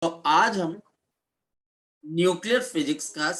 तो आज हम न्यूक्लियर फिजिक्स का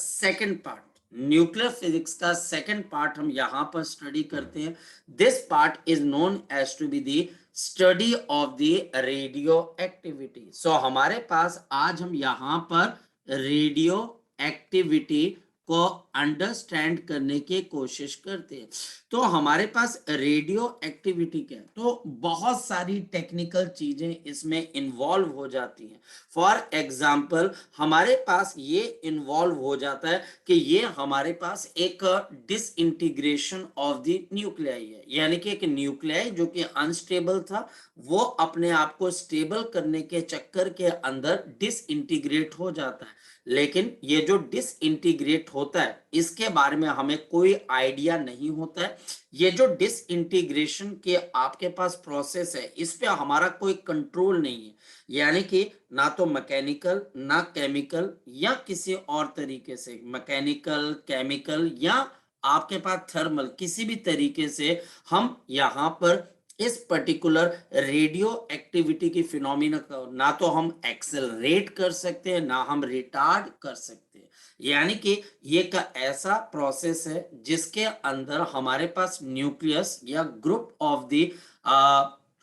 सेकंड पार्ट हम यहाँ पर स्टडी करते हैं। This part is known as to be the study of the radioactivity. So हमारे पास आज हम यहाँ पर रेडियो एक्टिविटी को अंडरस्टैंड करने की कोशिश करते हैं। तो हमारे पास रेडियो एक्टिविटी क्या है, तो बहुत सारी टेक्निकल चीजें इसमें इन्वॉल्व हो जाती हैं। फॉर एग्जाम्पल हमारे पास ये इन्वॉल्व हो जाता है कि ये हमारे पास एक डिसइंटीग्रेशन ऑफ द न्यूक्लियाई है, यानी कि एक न्यूक्लियाई जो कि अनस्टेबल था वो अपने आप को स्टेबल करने के चक्कर के अंदर डिसइंटीग्रेट हो जाता है। लेकिन ये जो डिसइंटीग्रेट होता है इसके बारे में हमें कोई आइडिया नहीं होता है। ये जो डिसइंटीग्रेशन के आपके पास प्रोसेस है इस पे हमारा कोई कंट्रोल नहीं है, यानी कि ना तो मैकेनिकल ना केमिकल या किसी और तरीके से मैकेनिकल केमिकल या आपके पास थर्मल किसी भी तरीके से हम यहाँ पर इस पर्टिकुलर रेडियो एक्टिविटी की फिनोमिना को ना तो हम एक्सेलरेट कर सकते हैं ना हम रिटार्ड कर सकते हैं। यानी कि ये का ऐसा प्रोसेस है जिसके अंदर हमारे पास न्यूक्लियस या group of the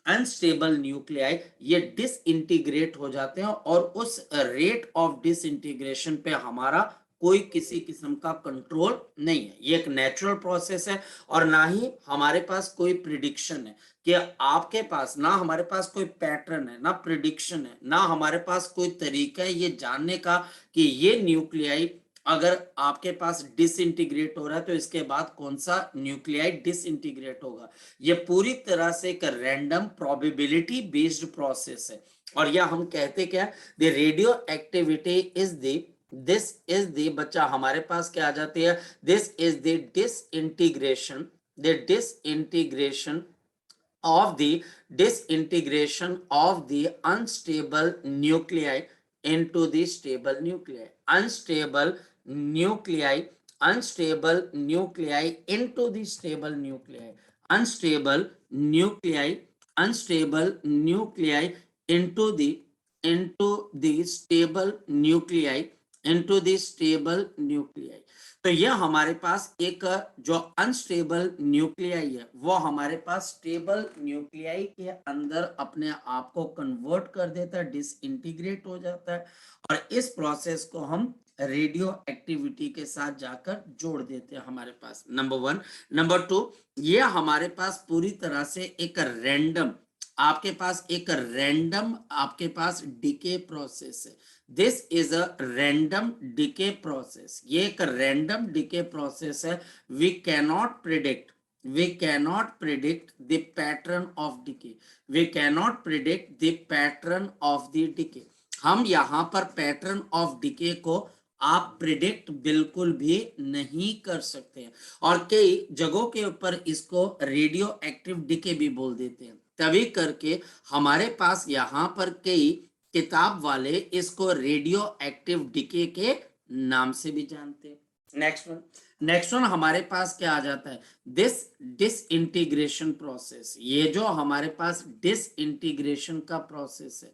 unstable nuclei ये डिसइंटीग्रेट हो जाते हैं और उस रेट ऑफ डिसइंटीग्रेशन पे हमारा कोई किसी किस्म का कंट्रोल नहीं है। ये एक नेचुरल प्रोसेस है और ना ही हमारे पास कोई प्रिडिक्शन है कि आपके पास, ना हमारे पास कोई पैटर्न है ना प्रिडिक्शन है ना हमारे पास कोई तरीका है ये जानने का कि ये न्यूक्लियाई अगर आपके पास डिसइंटीग्रेट हो रहा है तो इसके बाद कौन सा न्यूक्लियाई डिसइंटीग्रेट होगा। ये पूरी तरह से एक रैंडम प्रोबेबिलिटी बेस्ड प्रोसेस है। और यह हम कहते क्या, the radio activity is the this is the बच्चा हमारे पास क्या आ जाती है, this is the disintegration of the disintegration of the unstable nuclei into the stable nuclei. Unstable nuclei into the stable nuclei. Unstable nuclei into the stable nuclei. तो यह हमारे पास एक जो अनस्टेबल न्यूक्लियाई है वो हमारे पास स्टेबल न्यूक्लियाई के अंदर अपने आप को कन्वर्ट कर देता है, डिसइंटीग्रेट हो जाता है और इस प्रोसेस को हम रेडियो एक्टिविटी के साथ जाकर जोड़ देते हैं हमारे पास। Number one. नंबर टू, ये हमारे पास पूरी तरह से एक रैंडम आपके पास डिके प्रोसेस है। This is a random decay process. ये एक रैंडम डिके प्रोसेस है। We cannot predict the pattern of decay. हम यहाँ पर पैटर्न ऑफ डिके को आप प्रिडिक्ट बिल्कुल भी नहीं कर सकते हैं और कई जगहों के ऊपर इसको रेडियो एक्टिव डिके भी बोल देते हैं। तभी करके हमारे पास यहाँ पर कई किताब वाले इसको रेडियो एक्टिव डिके के नाम से भी जानते हैं। नेक्स्ट वन हमारे पास क्या आ जाता है, दिस डिसइंटीग्रेशन प्रोसेस। ये जो हमारे पास डिसइंटीग्रेशन का प्रोसेस है,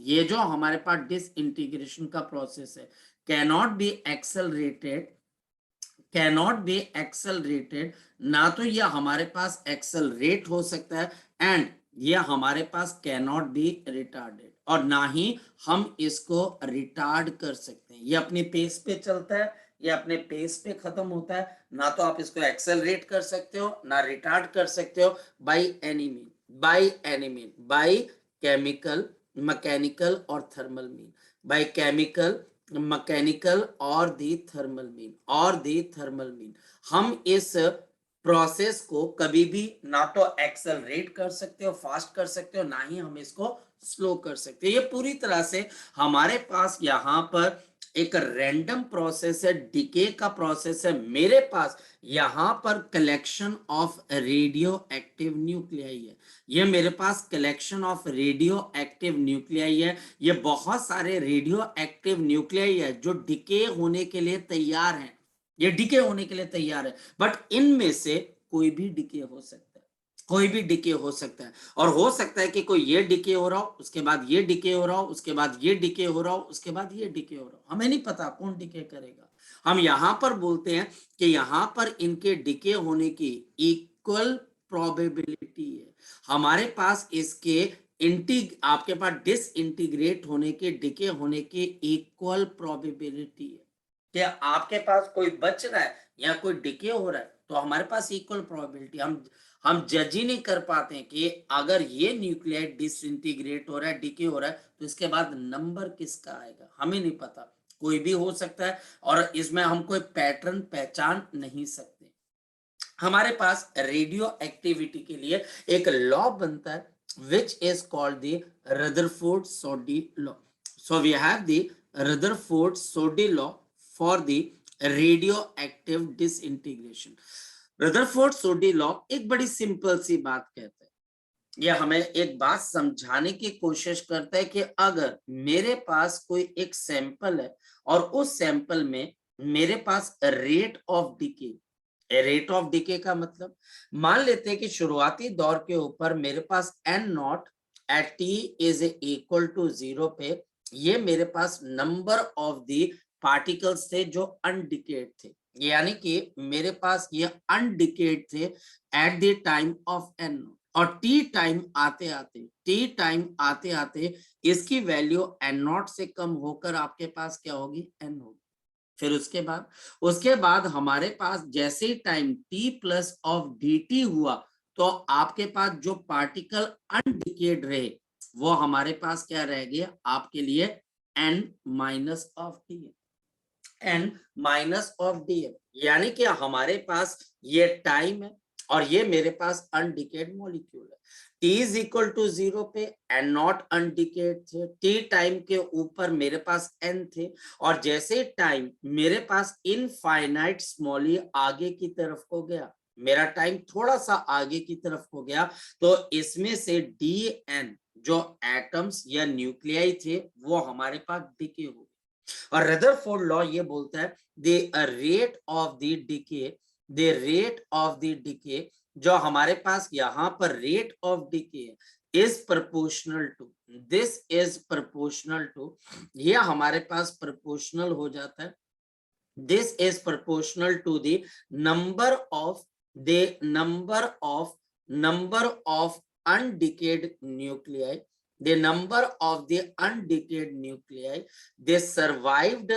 ये जो हमारे पास डिसइंटीग्रेशन का प्रोसेस है कैनॉट बी एक्सेलरेटेड। ना तो ये हमारे पास एक्सेलरेट हो सकता है एंड ये हमारे पास कैनॉट बी रिटार्डेड, और ना ही हम इसको रिटार्ड कर सकते हैं। ये अपने पेस पे चलता है, ये अपने पेस पे खत्म होता है। ना तो आप इसको एक्सेलरेट कर सकते हो ना रिटार्ड कर सकते हो by any mean, by chemical, mechanical और thermal mean, by chemical, mechanical और दी थर्मल मीन हम इस प्रोसेस को कभी भी ना तो एक्सेलरेट कर सकते हो, फास्ट कर सकते हो, ना ही हम इसको स्लो कर सकते हो। ये पूरी तरह से हमारे पास यहाँ पर एक रैंडम प्रोसेस है, डिके का प्रोसेस है। मेरे पास यहाँ पर collection of radioactive nuclei है। ये मेरे पास collection of radioactive nuclei है। ये बहुत सारे रेडियो एक्टिव न्यूक्लियाई है जो डिके होने के लिए तैयार हैं। ये डिके होने के लिए तैयार है, बट इनमें से कोई भी डिके हो सकता है। कोई भी डिके हो सकता है, और हो सकता है कि कोई ये डिके हो रहा हो, उसके बाद ये डिके हो रहा हो, उसके बाद ये डिके हो रहा हो, उसके बाद ये डिके हो रहा हो, हमें नहीं पता कौन डिके करेगा। हम यहां पर बोलते हैं कि यहां पर इनके डिके होने की इक्वल प्रोबेबिलिटी है। हमारे पास इसके आपके पास डिसइंटीग्रेट होने के, डिके होने की इक्वल प्रोबेबिलिटी है। क्या आपके पास कोई बच रहा है या कोई डिके हो रहा है, तो हमारे पास इक्वल प्रोबेबिलिटी। हम जज ही नहीं कर पाते हैं कि अगर ये न्यूक्लियाइड डिसइंटीग्रेट हो रहा है, डिके हो रहा है, तो इसके बाद नंबर किसका आएगा, हमें नहीं पता, कोई भी हो सकता है, और इसमें हम कोई पैटर्न पहचान नहीं सकते। हमारे पास रेडियो एक्टिविटी के लिए एक लॉ बनता है which is called the Rutherford Soddy law. So we have the Rutherford Soddy law for the radioactive disintegration. Rutherford Soddy law एक बड़ी सिंपल सी बात कहता है, यह हमें एक बात समझाने की कोशिश करता है कि अगर मेरे पास कोई एक सैंपल है और उस सैंपल में मेरे पास rate of decay, rate of decay का मतलब, मान लेते हैं कि शुरुआती दौर के ऊपर मेरे पास N naught at T is equal to 0 पे ये मेरे पास नंबर ऑफ द पार्टिकल्स थे जो अनडिकेड थे, यानी कि मेरे पास ये अनडिकेड थे at the time of N, और टी टाइम आते आते इसकी वैल्यू एन नॉट से कम होकर आपके पास क्या होगी, एन होगी। फिर उसके बाद हमारे पास जैसे ही time T plus of D T हुआ, तो आपके पास जो पार्टिकल अनडिकेड रहे वो हमारे पास क्या रह गया आपके लिए, N minus of T, N minus of D M, यानी कि हमारे पास ये टाइम है और ये मेरे पास अनडिकेड मॉलिक्यूल है। टी इज इक्वल टू 0 पे एन नॉट अनडिकेड थे, टी टाइम के ऊपर मेरे पास एन थे, और जैसे टाइम मेरे पास इनफाइनाइट स्मॉली आगे की तरफ को गया, मेरा टाइम थोड़ा सा आगे की तरफ को गया, तो इसमें से डी एन जो एटम्स या न्यूक्लियाई थे वो हमारे पास डिके हो गए। और रदरफोर्ड लॉ ये बोलता है the rate of the decay, the rate of the decay जो हमारे पास यहाँ पर rate of decay is proportional to, this is proportional to, ये हमारे पास प्रोपोर्शनल हो जाता है, this is proportional to the number of the number of undecayed nuclei, the number of the undecayed nuclei, they survived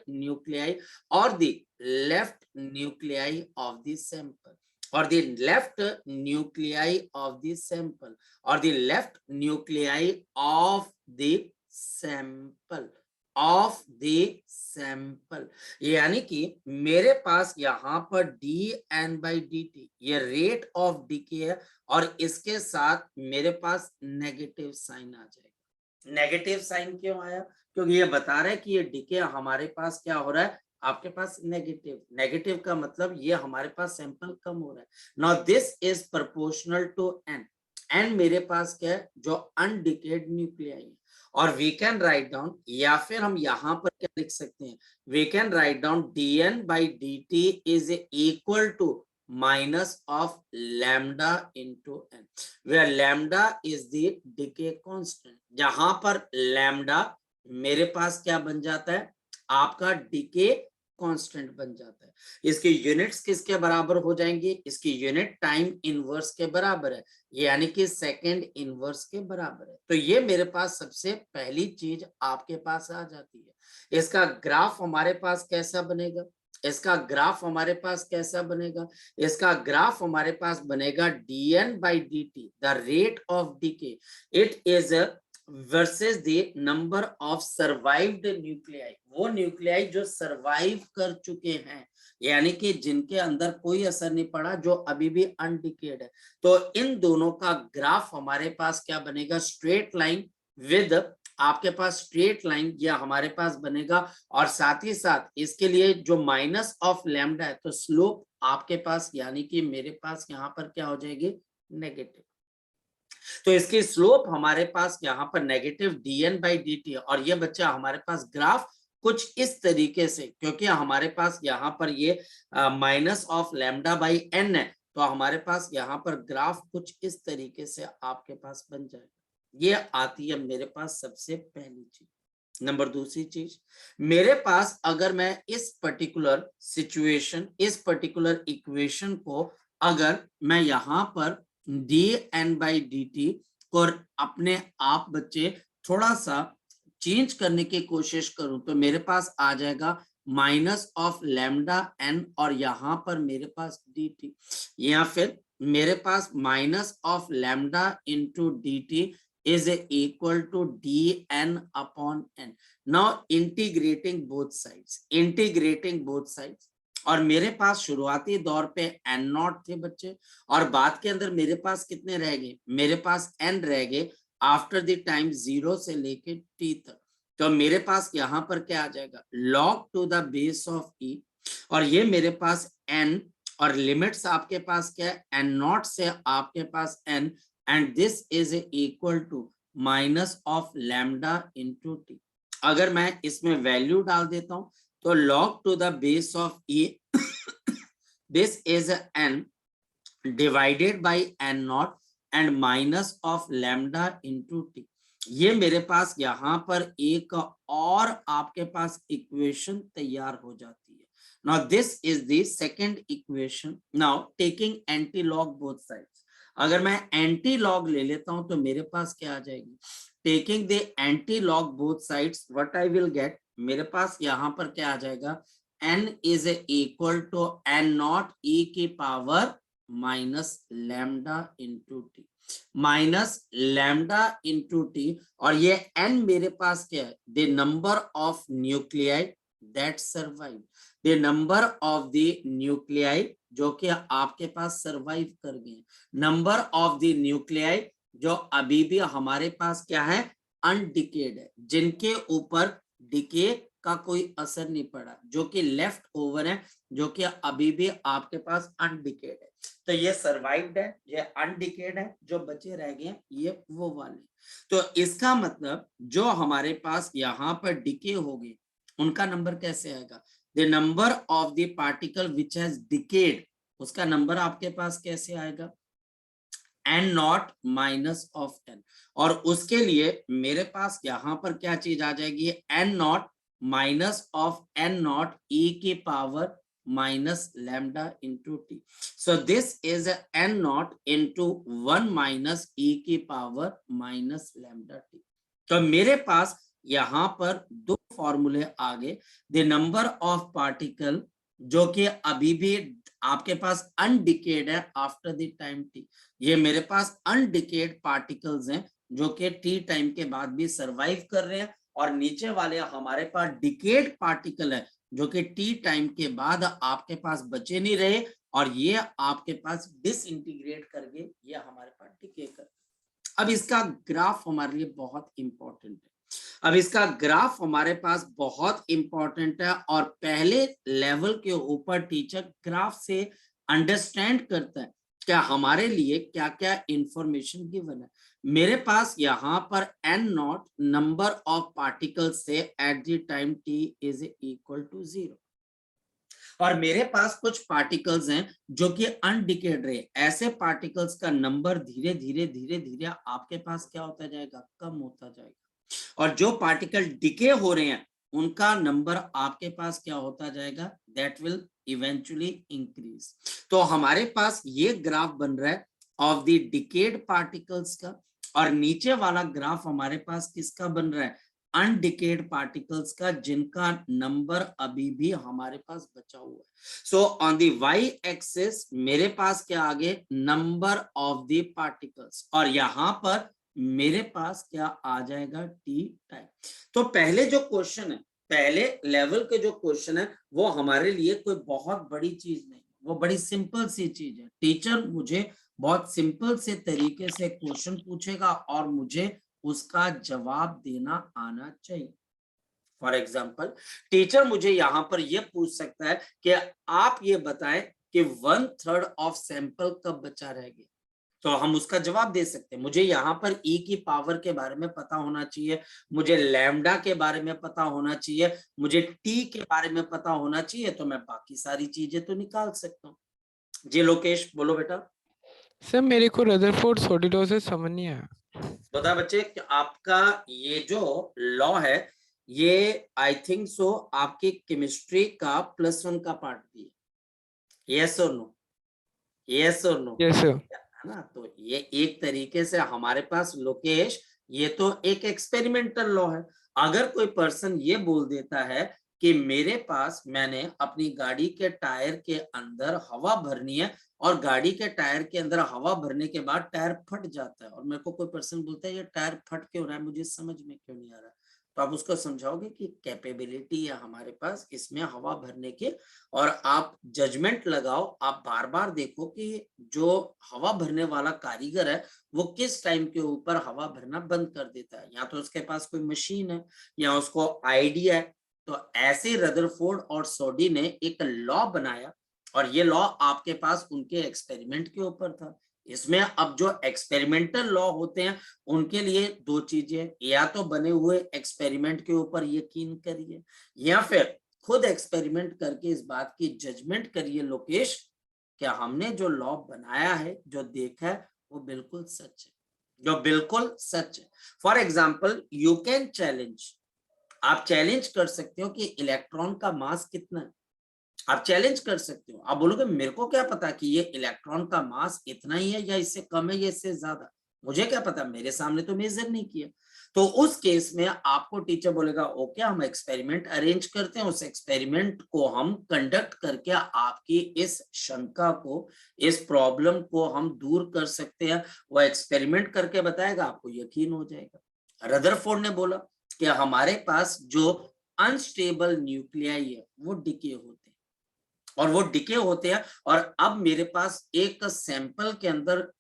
nuclei or the left nuclei of the sample, or the left nuclei of the sample, or the left nuclei of the sample, of the sample, यानी कि मेरे पास यहाँ पर D N by D T ये rate of decay है, और इसके साथ मेरे पास नेगेटिव साइन आ जाएगा। नेगेटिव साइन क्यों आया, क्योंकि ये बता रहा है कि ये डिके हमारे पास क्या हो रहा है, आपके पास नेगेटिव, नेगेटिव का मतलब ये हमारे पास सैंपल कम हो रहा है। Now this is proportional to N, N मेरे पास क्या है, जो अनडिकेड न्यूक्लियाई है, और वी कैन राइट डाउन, या फिर हम यहां पर क्या लिख सकते हैं, we can write down D N by D T is equal to minus of lambda into N, where lambda is the decay constant, जहां पर लैम्डा मेरे पास क्या बन जाता है, आपका डिके कांस्टेंट बन जाता है। इसकी यूनिट्स किसके बराबर हो जाएंगी, इसकी यूनिट टाइम इनवर्स के बराबर है, यानी कि सेकंड इनवर्स के बराबर है। तो ये मेरे पास सबसे पहली चीज आपके पास आ जाती है। इसका ग्राफ हमारे पास कैसा बनेगा, इसका ग्राफ हमारे पास कैसा बनेगा, इसका ग्राफ हमारे पास बनेगा dn by dt, the rate of decay, it is versus the number of survived nuclei, वो न्यूक्लियाई जो सर्वाइव कर चुके हैं, यानी कि जिनके अंदर कोई असर नहीं पड़ा, जो अभी भी अनडिकेड है। तो इन दोनों का ग्राफ हमारे पास क्या बनेगा, स्ट्रेट लाइन विद, आपके पास स्ट्रेट लाइन या हमारे पास बनेगा, और साथ ही साथ इसके लिए जो माइनस ऑफ लैम्डा है, तो स्लोप आपके पास, यानी कि मेरे पास यहाँ पर क्या हो जाएगी, नेगेटिव। तो इसकी स्लोप हमारे पास यहाँ पर नेगेटिव dn बाई dt, और ये बच्चा हमारे पास ग्राफ कुछ इस तरीके से, क्योंकि हमारे पास यहाँ पर ये minus of lambda by N है, तो हमारे पास यहाँ पर ग्राफ कुछ इस तरीके से आपके पास बन जाएगा। ये आती है मेरे पास सबसे पहली चीज। नंबर दूसरी चीज, मेरे पास अगर मैं इस पर्टिकुलर सिचुएशन, इस पर्टिकुलर इक्वेशन को अगर मैं यहाँ पर dn/dt को अपने आप बच्चे थोड़ा सा चेंज करने की कोशिश करूं तो मेरे पास आ जाएगा माइनस ऑफ लैम्डा एन और यहाँ पर मेरे पास dt, या फिर मेरे पास minus of lambda into dt is equal to dn upon n. Now integrating both sides, और मेरे पास शुरुआती दौर पे n नॉट थे बच्चे, और बाद के अंदर मेरे पास कितने रह गए, मेरे पास n रह गए आफ्टर द टाइम 0 से लेके t तक। तो मेरे पास यहाँ पर क्या आ जाएगा, log to the base of e, और ये मेरे पास n, और लिमिट्स आपके पास क्या है, n नॉट से आपके पास n, and this is equal to minus of lambda into t। अगर मैं इसमें वैल्यू डाल देता हूं तो log to the base of e this is n divided by n naught and minus of lambda into t। ये मेरे पास यहाँ पर एक और आपके पास इक्वेशन तैयार हो जाती है। Now this is the second equation. Now taking anti-log both sides, अगर मैं एंटी लॉग ले लेता हूं तो मेरे पास क्या आ जाएगी, taking the anti log both sides, what I will get, मेरे पास यहाँ पर क्या आ जाएगा, n is equal to n naught e की power minus lambda into T, minus lambda into T, और ये n मेरे पास क्या है, the number of nuclei that survive, the number of the nuclei जो कि आपके पास सरवाइव कर गए, नंबर ऑफ द न्यूक्लियाई जो अभी भी हमारे पास क्या है, अनडिकेड है, जिनके ऊपर डिके का कोई असर नहीं पड़ा, जो कि लेफ्ट ओवर है, जो कि अभी भी आपके पास अनडिकेड है। तो ये सर्वाइव्ड है, ये अनडिकेड है, जो बचे रह गए ये वो वाले। तो इसका मतलब जो हमारे पास यहाँ पर डिके हो गए उनका नंबर कैसे आएगा, the number of the particle which has decayed, उसका नंबर आपके पास कैसे आएगा, n not minus of n, और उसके लिए मेरे पास यहाँ पर क्या चीज आ जाएगी, n not minus of n naught e की power minus lambda into T. So this is n not into 1 minus e की पावर माइनस लैम्डा टी। तो मेरे पास यहाँ पर दो फॉर्मूले आ गए, द नंबर ऑफ पार्टिकल जो कि अभी भी आपके पास अनडिकेड है आफ्टर द टाइम टी, ये मेरे पास अनडिकेड पार्टिकल्स हैं जो कि टी टाइम के बाद भी सरवाइव कर रहे हैं, और नीचे वाले हमारे पास डिकेड पार्टिकल है जो कि टी टाइम के बाद आपके पास बचे नहीं रहे, और ये आपके पास डिसइंटीग्रेट करके ये हमारे पास डिके कर। अब इसका ग्राफ हमारे लिए बहुत इंपॉर्टेंट है, अब इसका ग्राफ हमारे पास बहुत इंपॉर्टेंट है, और पहले लेवल के ऊपर टीचर ग्राफ से अंडरस्टैंड करता है क्या हमारे लिए क्या क्या इंफॉर्मेशन गिवन है। मेरे पास यहाँ पर n naught number of particles से at the time t is equal to 0, और मेरे पास कुछ पार्टिकल्स हैं जो कि अनडिकेड रहे, ऐसे पार्टिकल्स का नंबर धीरे धीरे धीरे धीरे आपके पास क्या होता जाएगा, कम होता जाएगा, और जो पार्टिकल डिके हो रहे हैं उनका नंबर आपके पास क्या होता जाएगा, दैट विल इवेंचुअली इंक्रीज। तो हमारे पास ये ग्राफ बन रहा है ऑफ द डिकेड पार्टिकल्स का, और नीचे वाला ग्राफ हमारे पास किसका बन रहा है, अनडिकेड पार्टिकल्स का, जिनका नंबर अभी भी हमारे पास बचा हुआ है। So on the Y axis मेरे पास क्या आ गए, नंबर ऑफ द पार्टिकल्स, और यहाँ पर मेरे पास क्या आ जाएगा, टी टाइम। तो पहले जो क्वेश्चन है, पहले लेवल के जो क्वेश्चन है वो हमारे लिए कोई बहुत बड़ी चीज नहीं, वो बड़ी सिंपल सी चीज है। टीचर मुझे बहुत सिंपल से तरीके से क्वेश्चन पूछेगा और मुझे उसका जवाब देना आना चाहिए। फॉर एग्जाम्पल टीचर मुझे यहाँ पर यह पूछ सकता है कि आप ये बताएं कि 1/3 ऑफ सैंपल कब बचा रह गया, तो हम उसका जवाब दे सकते हैं। मुझे यहाँ पर e की पावर के बारे में पता होना चाहिए, मुझे लैम्डा के बारे में पता होना चाहिए, मुझे t के बारे में पता होना चाहिए, तो मैं बाकी सारी चीजें तो निकाल सकता हूँ। जी लोकेश बोलो बेटा। सर मेरे को रदरफोर्ड सोडी लॉ से समझ नहीं आया। बता बच्चे कि आपका ये जो लॉ है ये आई थिंक सो आपकी केमिस्ट्री का +1 का पार्ट भी है। यस और नो, यस और नो, यस सर। है ना। तो ये एक तरीके से हमारे पास लोकेश ये तो एक एक्सपेरिमेंटल लॉ है। अगर कोई पर्सन ये बोल देता है कि मेरे पास मैंने अपनी गाड़ी के टायर के अंदर हवा भरनी है और गाड़ी के टायर के अंदर हवा भरने के बाद टायर फट जाता है और मेरे को कोई पर्सन बोलता है ये टायर फट क्यों रहा है, मुझे समझ में क्यों नहीं आ रहा, तो आप उसको समझाओगे कि कैपेबिलिटी है हमारे पास इसमें हवा भरने की। और आप जजमेंट लगाओ, आप बार बार देखो कि जो हवा भरने वाला कारीगर है वो किस टाइम के ऊपर हवा भरना बंद कर देता है, या तो उसके पास कोई मशीन है या उसको आइडिया है। तो ऐसे रदरफोर्ड और सोडी ने एक लॉ बनाया और ये लॉ आपके पास उनके एक्सपेरिमेंट के ऊपर था। इसमें अब जो एक्सपेरिमेंटल लॉ होते हैं उनके लिए दो चीजें, या तो बने हुए एक्सपेरिमेंट के ऊपर यकीन करिए या फिर खुद एक्सपेरिमेंट करके इस बात की जजमेंट करिए लोकेश क्या हमने जो लॉ बनाया है जो देखा है वो बिल्कुल सच है, जो बिल्कुल सच है। For example you can challenge, आप चैलेंज कर सकते हो कि इलेक्ट्रॉन का मास कितना है। आप चैलेंज कर सकते हो, आप बोलोगे मेरे को क्या पता कि ये इलेक्ट्रॉन का मास इतना ही है या इससे कम है या इससे ज्यादा, मुझे क्या पता, मेरे सामने तो मेजर नहीं किया। तो उस केस में आपको टीचर बोलेगा ओके हम एक्सपेरिमेंट अरेंज करते हैं, उस एक्सपेरिमेंट को हम कंडक्ट करके आपकी इस शंका को, इस प्रॉब्लम को हम दूर कर सकते हैं। वो एक्सपेरिमेंट करके बताएगा, आपको यकीन हो जाएगा। रदरफोर्ड ने बोला कि हमारे पास जो अनस्टेबल न्यूक्लियाई है वो डिके होते हैं और वो डिके होते हैं और अब मेरे पास एक सैंपल के अंदर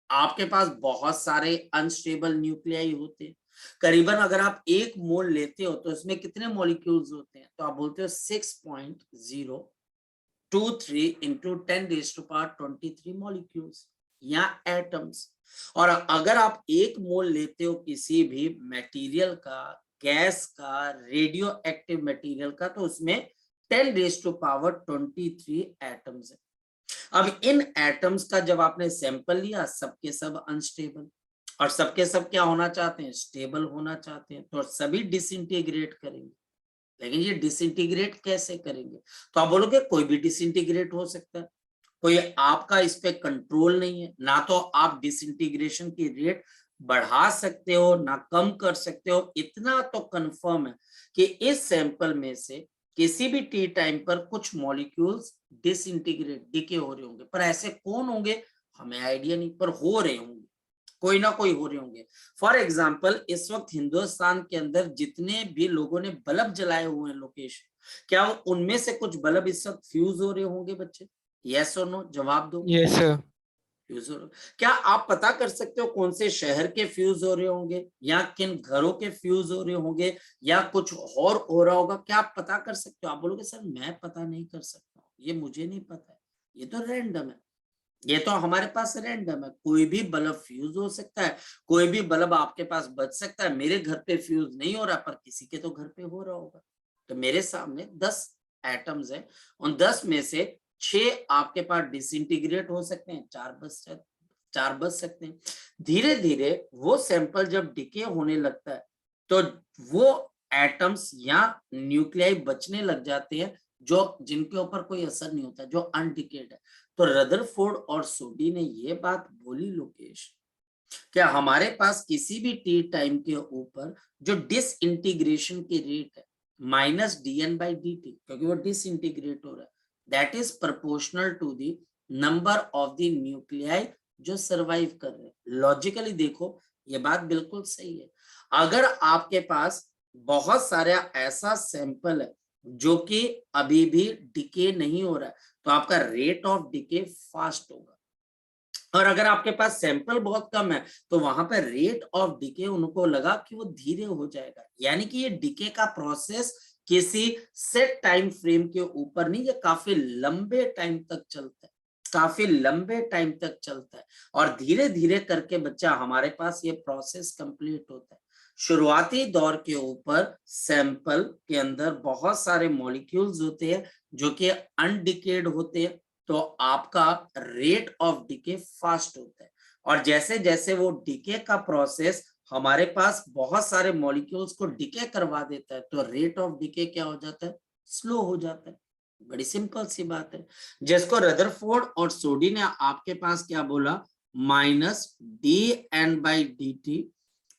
आपके पास बहुत सारे अनस्टेबल न्यूक्लियाई होते हैं। करीबन अगर आप एक मोल लेते हो तो इसमें कितने मॉलिक्यूल्स होते हैं, तो आप बोलते हो 6.023 इंटू 10⁻23 मॉलिक्यूल्स या एटम्स। और अगर आप एक मोल लेते हो किसी भी मटेरियल का, गैस का, रेडियो एक्टिव मटेरियल का, तो उसमें 10⁻23 एटम्स है। अब इन एटम्स का जब आपने सैंपल लिया सबके सब अनस्टेबल, और सबके सब क्या होना चाहते हैं, स्टेबल होना चाहते हैं, तो सभी डिसइंटीग्रेट करेंगे। लेकिन ये डिसइंटीग्रेट कैसे करेंगे, तो आप बोलोगे कोई भी डिसइंटीग्रेट हो सकता है, कोई आपका इस पे कंट्रोल नहीं है, ना तो आप डिसइंटीग्रेशन की रेट बढ़ा सकते हो ना कम कर सकते हो। इतना तो कंफर्म है कि इस सैंपल में से किसी भी टी टाइम पर कुछ मॉलिक्यूल्स डिसइंटीग्रेट डिके हो रहे होंगे, पर ऐसे कौन होंगे हमें आइडिया नहीं, पर हो रहे होंगे, कोई ना कोई हो रहे होंगे। फॉर एग्जाम्पल इस वक्त हिंदुस्तान के अंदर जितने भी लोगों ने बल्ब जलाए हुए हैं लोकेश, क्या उनमें से कुछ बल्ब इस वक्त फ्यूज हो रहे होंगे बच्चे, यस और नो जवाब दो। Yes sir. फ्यूज हो रहे, क्या आप पता कर सकते हो कौन से शहर के फ्यूज हो रहे होंगे या किन घरों के फ्यूज हो रहे होंगे या कुछ और हो रहा होगा, क्या आप पता कर सकते हो। आप बोलोगे सर मैं पता नहीं कर सकता, ये मुझे नहीं पता है, ये तो रैंडम है, ये तो हमारे पास रैंडम है, कोई भी बल्ब फ्यूज हो सकता है, कोई भी बल्ब आपके पास बच सकता है। मेरे घर पे फ्यूज नहीं हो रहा पर किसी के तो घर पे हो रहा होगा। तो मेरे सामने 10 एटम्स है, उन 10 में से 6 आपके पास डिसइंटीग्रेट हो सकते हैं, 4 बच सकते हैं। धीरे धीरे वो सैंपल जब डिके होने लगता है तो वो एटम्स या न्यूक्लियाई बचने लग जाते हैं जो जिनके ऊपर कोई असर नहीं होता, जो अनडिकेड है। तो रदरफोर्ड और सोडी ने ये बात बोली लोकेश, क्या हमारे पास किसी भी टी टाइम के ऊपर जो डिसइंटीग्रेशन की रेट है -dn/dt, क्योंकि वो डिसइंटीग्रेट हो रहा है, that is proportional to the number of the nuclei जो सरवाइव कर रहे हैं। लॉजिकली देखो ये बात बिल्कुल सही है। अगर आपके पास बहुत सारा ऐसा सैंपल है जो कि अभी भी डिके नहीं हो रहा है तो आपका रेट ऑफ डिके फास्ट होगा, और अगर आपके पास सैंपल बहुत कम है तो वहां पर रेट ऑफ डिके उनको लगा कि वो धीरे हो जाएगा। यानी कि ये डिके का प्रोसेस किसी सेट टाइम फ्रेम के ऊपर नहीं, ये काफी लंबे टाइम तक चलता है, काफी लंबे टाइम तक चलता है और धीरे धीरे करके बच्चा हमारे पास ये प्रोसेस कंप्लीट होता है। शुरुआती दौर के ऊपर सैंपल के अंदर बहुत सारे मॉलिक्यूल्स होते हैं जो कि अनडिकेड होते हैं, तो आपका रेट ऑफ डिके फास्ट होता है। और जैसे जैसे वो डिके का प्रोसेस हमारे पास बहुत सारे मॉलिक्यूल्स को डिके करवा देता है, तो रेट ऑफ डिके क्या हो जाता है, स्लो हो जाता है। बड़ी सिंपल सी बात है, जिसको रदरफोर्ड और सोडी ने आपके पास क्या बोला, minus D N by D T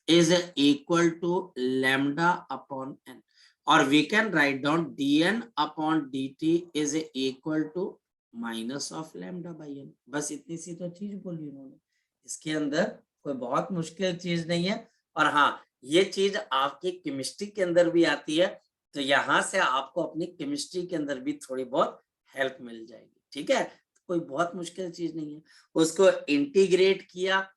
is equal to lambda upon n, or we can write down dn upon dt is equal to minus of lambda by n। बस इतनी सी तो चीज बोली उन्होंने, इसके अंदर कोई बहुत मुश्किल चीज नहीं है। और हाँ, ये चीज आपकी केमिस्ट्री के अंदर भी आती है, तो यहाँ से आपको अपनी केमिस्ट्री के अंदर भी थोड़ी बहुत हेल्प मिल जाएगी, ठीक है। कोई बहुत मुश्किल चीज नहीं है, उसको इंटीग्रेट किया,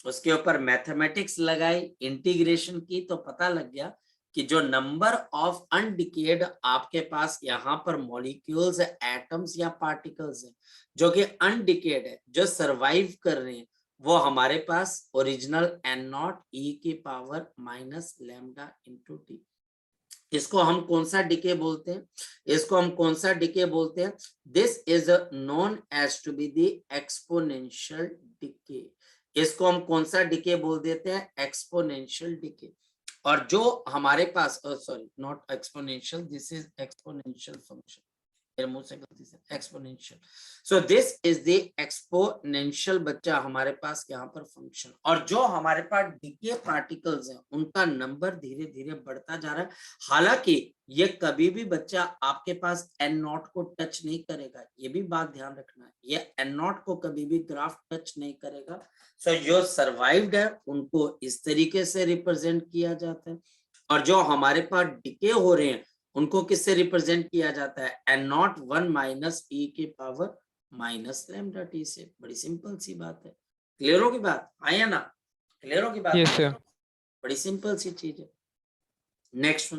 उसके ऊपर मैथमेटिक्स लगाई, इंटीग्रेशन की, तो पता लग गया कि जो नंबर ऑफ अनडिकेड आपके पास यहाँ पर मॉलिक्यूल्स, एटम्स या पार्टिकल्स है जो कि अनडिकेड है, जो सरवाइव कर रहे हैं, वो हमारे पास ओरिजिनल एन नॉट ई की power minus lambda into T. इसको हम कौन सा डिके बोलते हैं, इसको हम कौन सा डिके बोलते हैं, this is known as to be the exponential decay. इसको हम कौन सा डिके बोल देते हैं, एक्सपोनेंशियल डिके। और जो हमारे पास, sorry not exponential, this is exponential function, मेरे मुंह से गलती से, exponential. So this is the exponential बच्चा हमारे पास यहाँ पर फंक्शन। और जो हमारे पास डिके पार्टिकल्स हैं उनका नंबर धीरे धीरे बढ़ता जा रहा है। हालांकि ये कभी भी बच्चा आपके पास एन नॉट को टच नहीं करेगा, ये भी बात ध्यान रखना है, ये एन नॉट को कभी भी ग्राफ टच नहीं करेगा। सो जो सर्वाइव्ड है उनको इस तरीके से रिप्रेजेंट किया जाता है, और जो हमारे पास डिके हो रहे हैं उनको किससे रिप्रेजेंट किया जाता है, एन नॉट वन माइनस ई के पावर माइनस लैम्डा टी से। बड़ी सिंपल सी बात है, क्लियर होगी बात, आया ना, क्लियर होगी बात, यस सर। बड़ी सिंपल सी चीज है। नेक्स्ट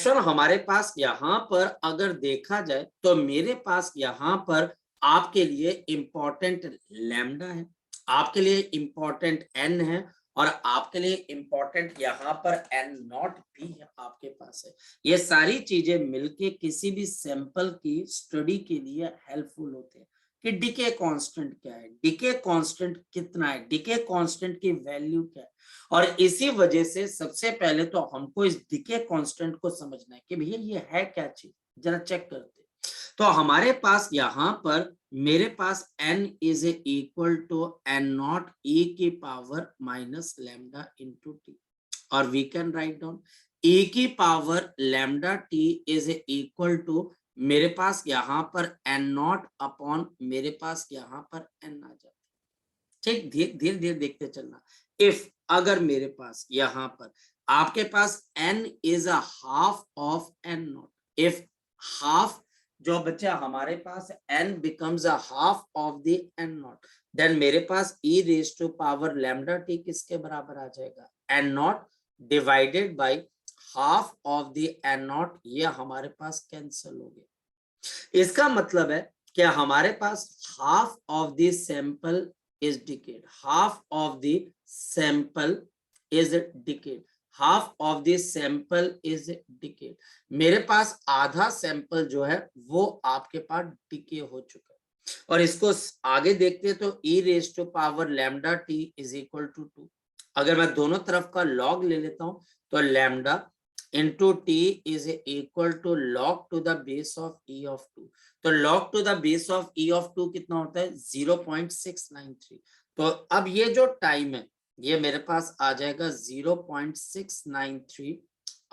वन हमारे पास यहाँ पर अगर देखा जाए तो मेरे पास यहाँ पर आपके लिए इंपॉर्टेंट लैम्डा है, आपके लिए इंपॉर्टेंट एन है, और आपके लिए इंपॉर्टेंट यहाँ पर एन नॉट भी है आपके पास है। ये सारी चीजें मिलके किसी भी सैंपल की स्टडी के लिए हेल्पफुल होते हैं कि डिके कांस्टेंट क्या है, डिके कांस्टेंट कितना है, डिके कांस्टेंट की वैल्यू क्या है। और इसी वजह से सबसे पहले तो हमको इस डिके कांस्टेंट को समझना है कि भैया ये है क्या चीज, जरा चेक करते। तो हमारे पास यहाँ पर मेरे पास n is equal to N naught e की power minus lambda into T, और we can write down e की power lambda t is equal to मेरे पास यहाँ पर एन नॉट अपॉन मेरे पास यहाँ पर n आ जाता है। ठीक, धीरे धीरे देखते चलना। इफ अगर मेरे पास यहाँ पर आपके पास n is a half of n not, if half जो बच्चा हमारे पास n becomes a half of the n naught, then मेरे पास e raised to power lambda t किसके बराबर आ जाएगा, n naught divided by half of the n naught, ये हमारे पास cancel हो गया। इसका मतलब है कि हमारे पास half of the sample is decayed, half of the sample is decayed, half of the sample is decayed। मेरे पास आधा सैंपल जो है वो आपके पास डिके हो चुका है। और इसको आगे देखते हैं तो e raise to power lambda t is equal to 2। अगर मैं दोनों तरफ का लॉग ले लेता हूं तो lambda into T is equal to log to the base of e of 2। तो log to the base of e of 2 कितना होता है, 0.693। तो अब ये जो टाइम है ये मेरे पास आ जाएगा 0.693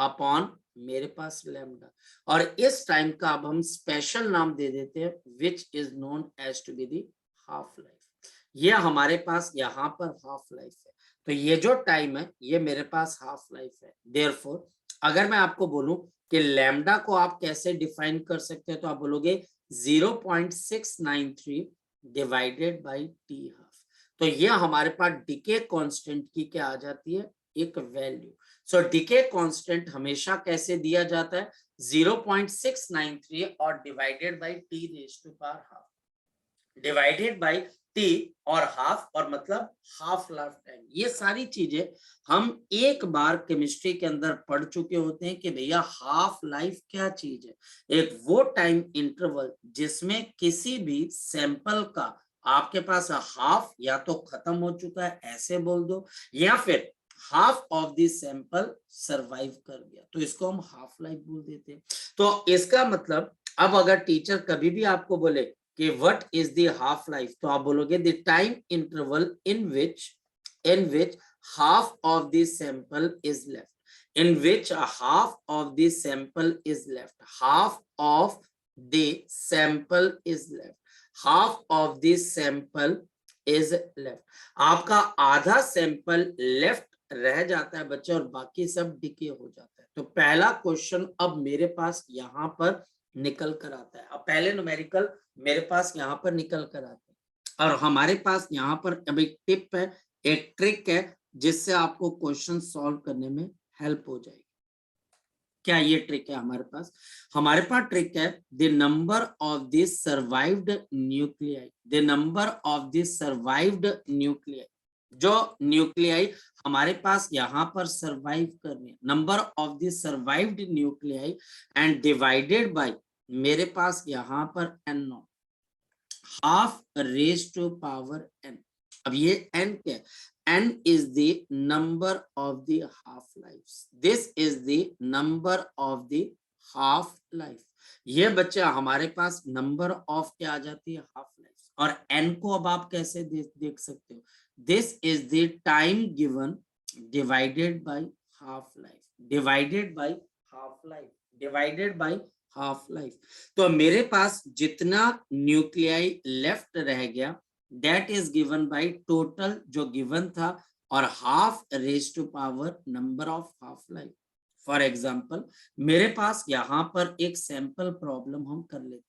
अपॉन मेरे पास लैम्डा, और इस टाइम का अब हम स्पेशल नाम दे देते हैं which is known as to be the half life. ये हमारे पास यहाँ पर हाफ लाइफ है, तो ये जो टाइम है ये मेरे पास हाफ लाइफ है। देयरफॉर अगर मैं आपको बोलूं कि लैम्डा को आप कैसे डिफाइन कर सकते हैं, तो आप बोलोगे 0.693 डिवाइडेड बाई टी हाफ। तो ये हमारे पास डिके कांस्टेंट की क्या आ जाती है, एक वैल्यू। सो डिके कांस्टेंट हमेशा कैसे दिया जाता है, 0.693 और divided by T raise to power half, divided by T और हाफ और मतलब हाफ लाइफ टाइम, ये सारी चीजें हम एक बार केमिस्ट्री के अंदर पढ़ चुके होते हैं कि भैया हाफ लाइफ क्या चीज है। एक वो टाइम इंटरवल जिसमें किसी भी सैंपल का आपके पास हाफ या तो खत्म हो चुका है ऐसे बोल दो, या फिर half of the sample survive कर गया, तो इसको हम हाफ लाइफ बोल देते हैं। तो इसका मतलब अब अगर टीचर कभी भी आपको बोले कि what is the half life, तो आप बोलोगे the time interval in which half of the sample is left, in which a half of the sample is left, half of the sample is left, half of the sample is left, आपका आधा sample left रह जाता है बच्चे और बाकी सब decay हो जाता है। तो पहला क्वेश्चन अब मेरे पास यहाँ पर निकल कर आता है। अब पहले न्यूमेरिकल मेरे पास यहाँ पर निकल कर आते हैं और हमारे पास यहाँ पर अब एक टिप है, एक ट्रिक है जिससे आपको क्वेश्चन सॉल्व करने में हेल्प हो जाएगी। क्या ये ट्रिक है हमारे पास ट्रिक है the number of the survived nuclei, the number of the survived nuclei, जो न्यूक्लियाई हमारे पास यहाँ पर सर्वाइव करने, number of the survived nuclei and divided by मेरे पास यहाँ पर n naught, half raise to power n। अब ये n क्या है, n is the number of the half lives, this is the number of the half life। ये बच्चा हमारे पास नंबर ऑफ क्या आ जाती है, हाफ लाइफ। और n को अब आप कैसे देख सकते हो, this is the time given divided by half life, divided by half life, divided by half life. तो मेरे पास जितना न्यूक्लियाई लेफ्ट रह गया that is given by total जो given था और half raised to power number of half life। For example मेरे पास यहाँ पर एक सैंपल प्रॉब्लम हम कर लेते हैं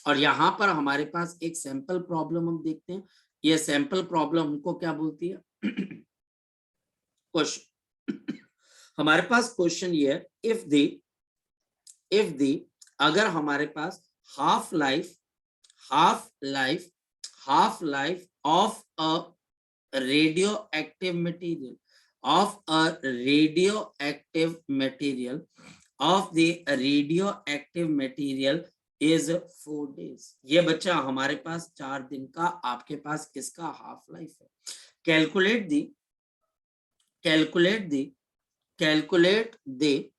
और यहाँ पर हमारे पास एक सैंपल प्रॉब्लम हम देखते हैं। ये सैंपल प्रॉब्लम हमको क्या बोलती है, क्वेश्चन हमारे पास क्वेश्चन ये है, इफ दी अगर हमारे पास half life of a radioactive material, of the radioactive material is 4 days। ये बच्चा हमारे पास 4 दिन का आपके पास इसका हाफ लाइफ है। calculate the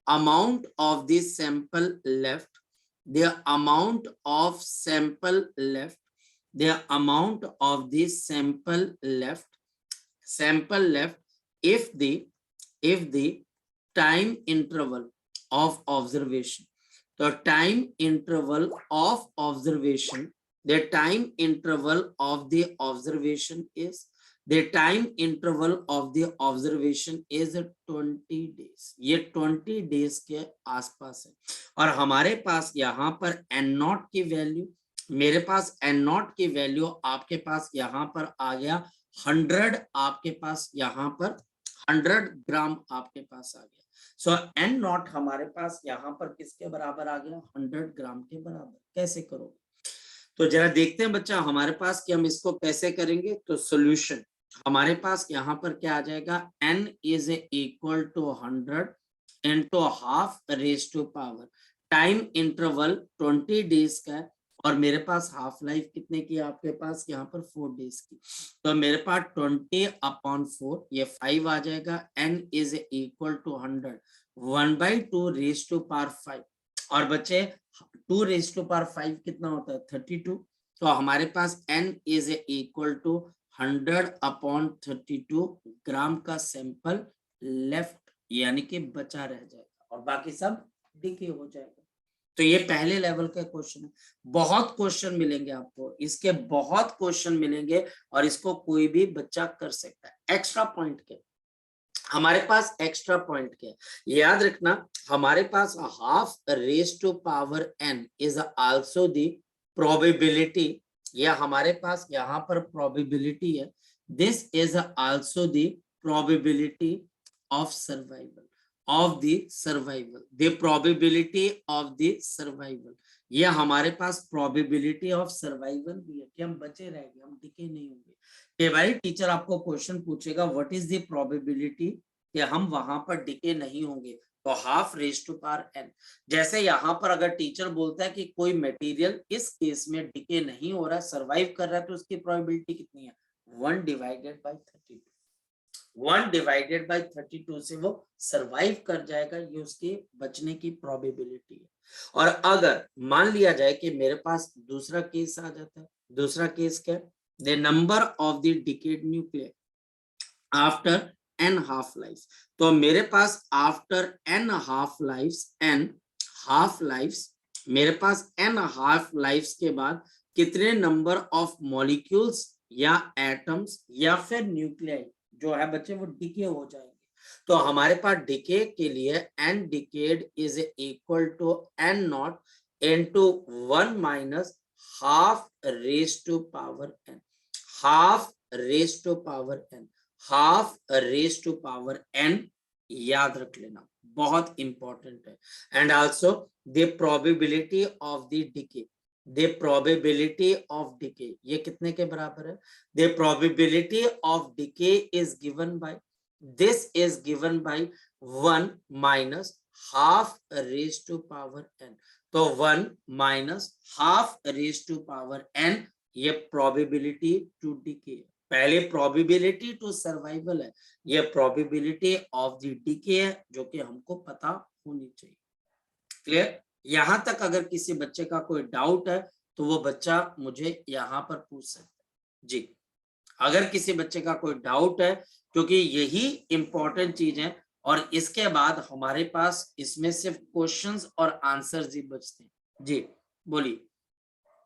amount of the sample left, the amount of sample left, the amount of the sample left if the time interval of observation, the time interval of observation, the time interval of the observation is, the time interval of the observation is 20 days। ये 20 days के आसपास है और हमारे पास यहाँ पर n not की वैल्यू, मेरे पास n नॉट की वैल्यू आपके पास यहाँ पर आ गया 100, आपके पास यहाँ पर 100 ग्राम आपके पास आ गया। सो n नॉट हमारे पास यहाँ पर किसके बराबर आ गया, 100 ग्राम के बराबर। कैसे करोगे, तो जरा देखते हैं बच्चा हमारे पास कि हम इसको कैसे करेंगे। तो सॉल्यूशन हमारे पास यहाँ पर क्या आ जाएगा, n is equal to 100 into half raise to power, time interval 20 days का है और मेरे पास हाफ लाइफ कितने की है आपके पास यहाँ पर 4 डेज की। तो मेरे पास 20/4 ये 5 आ जाएगा। n is equal to 100, 1/2 raise to power 5 और बच्चे 2 रेज टू पावर 5 कितना होता है, 32। तो हमारे पास n इज इक्वल टू 100/32 ग्राम का सैंपल लेफ्ट यानी कि बचा रह जाएगा और बाकी सब डिके हो जाएगा। तो ये पहले लेवल का क्वेश्चन है। बहुत क्वेश्चन मिलेंगे आपको, इसके बहुत क्वेश्चन मिलेंगे और इसको कोई भी बच्चा कर सकता है। एक्स्ट्रा पॉइंट के हमारे पास एक्स्ट्रा पॉइंट के याद रखना, हमारे पास half raise to power n is also the probability, या हमारे पास यहाँ पर प्रोबेबिलिटी है, this is also the probability of survival, of the survival, the probability of the survival। ये हमारे पास प्रोबेबिलिटी ऑफ सर्वाइवल भी है कि हम बचे रहेंगे, हम डिके नहीं होंगे। कि भाई टीचर आपको क्वेश्चन पूछेगा व्हाट इज द प्रोबेबिलिटी कि हम वहां पर डिके नहीं होंगे, तो half raise to power N. जैसे यहाँ पर अगर टीचर बोलता है कि कोई मटेरियल इस केस में डिके नहीं हो रहा है, सर्वाइव कर रहा है, तो उसकी प्रोबेबिलिटी कितनी है? 1 डिवाइडेड बाई 32। 1 डिवाइडेड बाई 32 से वो सरवाइव कर जाएगा, ये उसके बचने की प्रोबेबिलिटी है। और अगर मान लिया जाए कि मेरे पास दूसरा केस आ जाता है, दूसरा केस क्या है? The number of the decade nuclear after n half life. तो मेरे पास आफ्टर n हाफ लाइफ मेरे पास n हाफ लाइफ के बाद कितने नंबर ऑफ मॉलिक्यूल्स या एटम्स या फिर न्यूक्लियाई जो है बच्चे वो डिके हो जाएंगे। तो हमारे पास डिके के लिए n decayed is equal to n naught into 1 minus half raise to power n। Half raise to power n, half raise to power n, याद रख लेना, बहुत इंपॉर्टेंट है। And also the probability of the decay, the probability of decay ये कितने के बराबर है? The probability of decay is given by, this is given by 1 minus half raise to power n। तो 1 minus half raise to power n, ये probability to decay. पहले probability to survival है, ये प्रोबेबिलिटी ऑफ द डिके है, जो कि हमको पता होनी चाहिए। क्लियर? यहां तक अगर किसी बच्चे का कोई डाउट है तो वो बच्चा मुझे यहाँ पर पूछ सकता है जी। अगर किसी बच्चे का कोई डाउट है, क्योंकि यही इंपॉर्टेंट चीज है, और इसके बाद हमारे पास इसमें सिर्फ क्वेश्चंस और आंसर्स ही बचते हैं। जी बोलिए,